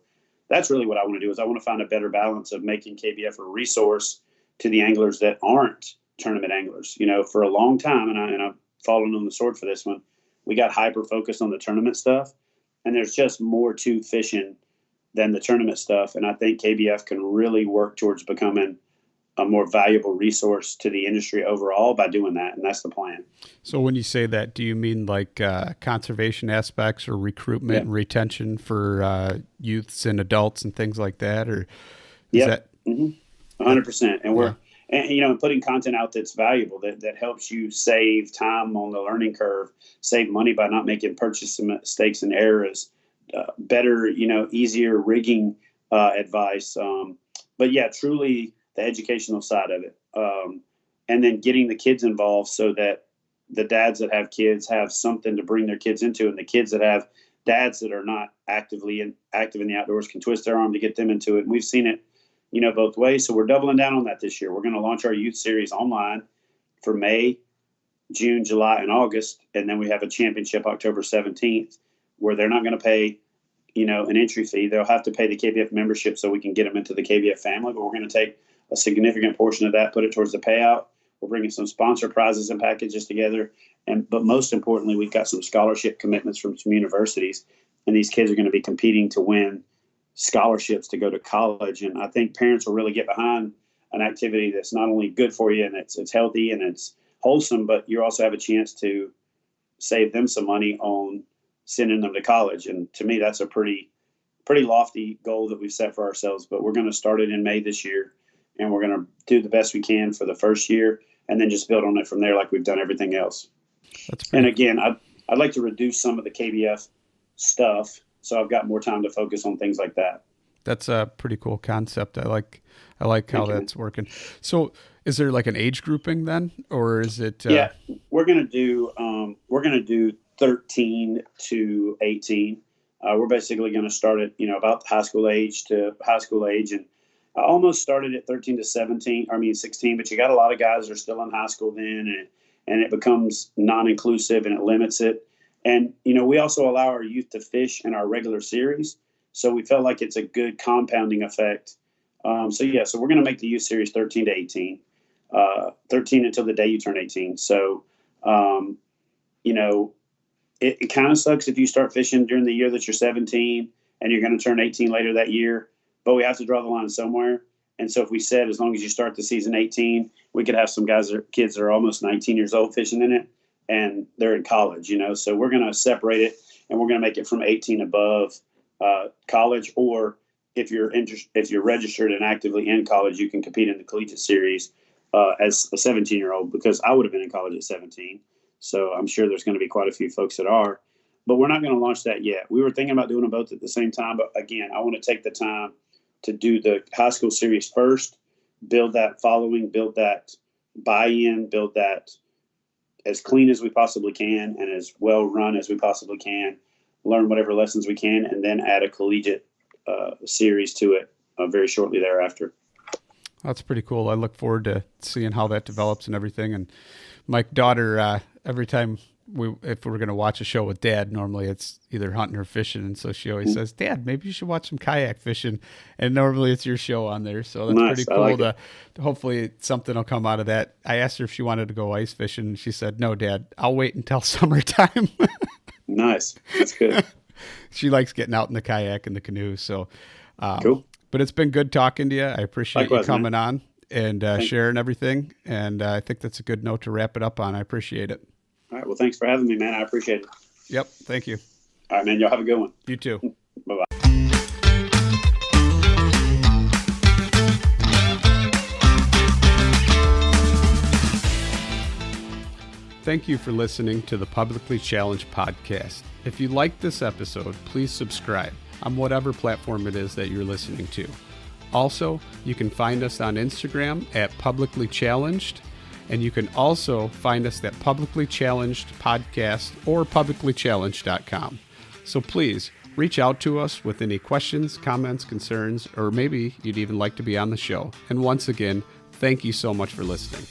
that's really what I want to do is I want to find a better balance of making KBF a resource to the anglers that aren't tournament anglers. For a long time, and I've fallen on the sword for this one, we got hyper focused on the tournament stuff, and there's just more to fishing than the tournament stuff. And I think KBF can really work towards becoming a more valuable resource to the industry overall by doing that. And that's the plan. So when you say that, do you mean like conservation aspects or recruitment and retention for youths and adults and things like that? Or is that 100%. And we're, and putting content out that's valuable, that helps you save time on the learning curve, save money by not making purchase mistakes and errors, better, easier rigging advice. But yeah, truly the educational side of it. And then getting the kids involved so that the dads that have kids have something to bring their kids into, and the kids that have dads that are not active in the outdoors can twist their arm to get them into it. And we've seen it, both ways. So we're doubling down on that this year. We're going to launch our youth series online for May, June, July, and August. And then we have a championship October 17th where they're not going to pay, an entry fee. They'll have to pay the KBF membership so we can get them into the KBF family. But we're going to take a significant portion of that, put it towards the payout. We're bringing some sponsor prizes and packages together. But most importantly, we've got some scholarship commitments from some universities. And these kids are going to be competing to win scholarships to go to college. And I think parents will really get behind an activity that's not only good for you and it's healthy and it's wholesome, but you also have a chance to save them some money on sending them to college. And to me, that's a pretty lofty goal that we've set for ourselves. But we're going to start it in May this year, and we're going to do the best we can for the first year and then just build on it from there like we've done everything else. And again, I'd like to reduce some of the KBF stuff, so I've got more time to focus on things like that. That's a pretty cool concept. I like how that's working. So is there like an age grouping then, or is it? Yeah, we're going to do 13 to 18. We're basically going to start at, about high school age. And I almost started at 13 to 16, but you got a lot of guys that are still in high school then, and it becomes non-inclusive and it limits it. And, we also allow our youth to fish in our regular series. So we felt like it's a good compounding effect. So we're going to make the youth series 13 to 18, 13 until the day you turn 18. So, it kind of sucks if you start fishing during the year that you're 17 and you're going to turn 18 later that year, but we have to draw the line somewhere. And so if we said, as long as you start the season 18, we could have some kids that are almost 19 years old fishing in it, and they're in college, So we're going to separate it, and we're going to make it from 18 above college, or if you're registered and actively in college, you can compete in the collegiate series as a 17-year-old, because I would have been in college at 17. So I'm sure there's going to be quite a few folks that are, but we're not going to launch that yet. We were thinking about doing them both at the same time. But again, I want to take the time to do the high school series first, build that following, build that buy-in, build that as clean as we possibly can and as well run as we possibly can, learn whatever lessons we can, and then add a collegiate series to it very shortly thereafter. That's pretty cool. I look forward to seeing how that develops and everything. And my daughter, every time if we're going to watch a show with Dad, normally it's either hunting or fishing. And so she always says, Dad, maybe you should watch some kayak fishing. And normally it's your show on there. So that's nice. pretty cool. Hopefully something will come out of that. I asked her if she wanted to go ice fishing. And she said, no, Dad, I'll wait until summertime. Nice. That's good. She likes getting out in the kayak and the canoe. So, cool. But it's been good talking to you. I appreciate Likewise, you coming man. on and sharing everything. And I think that's a good note to wrap it up on. I appreciate it. All right. Well, thanks for having me, man. I appreciate it. Yep. Thank you. All right, man. Y'all have a good one. You too. Bye-bye. Thank you for listening to the Publicly Challenged podcast. If you liked this episode, please subscribe on whatever platform it is that you're listening to. Also, you can find us on Instagram at Publicly Challenged, and you can also find us at Publicly Challenged Podcast or publiclychallenged.com. So please reach out to us with any questions, comments, concerns, or maybe you'd even like to be on the show. And once again, thank you so much for listening.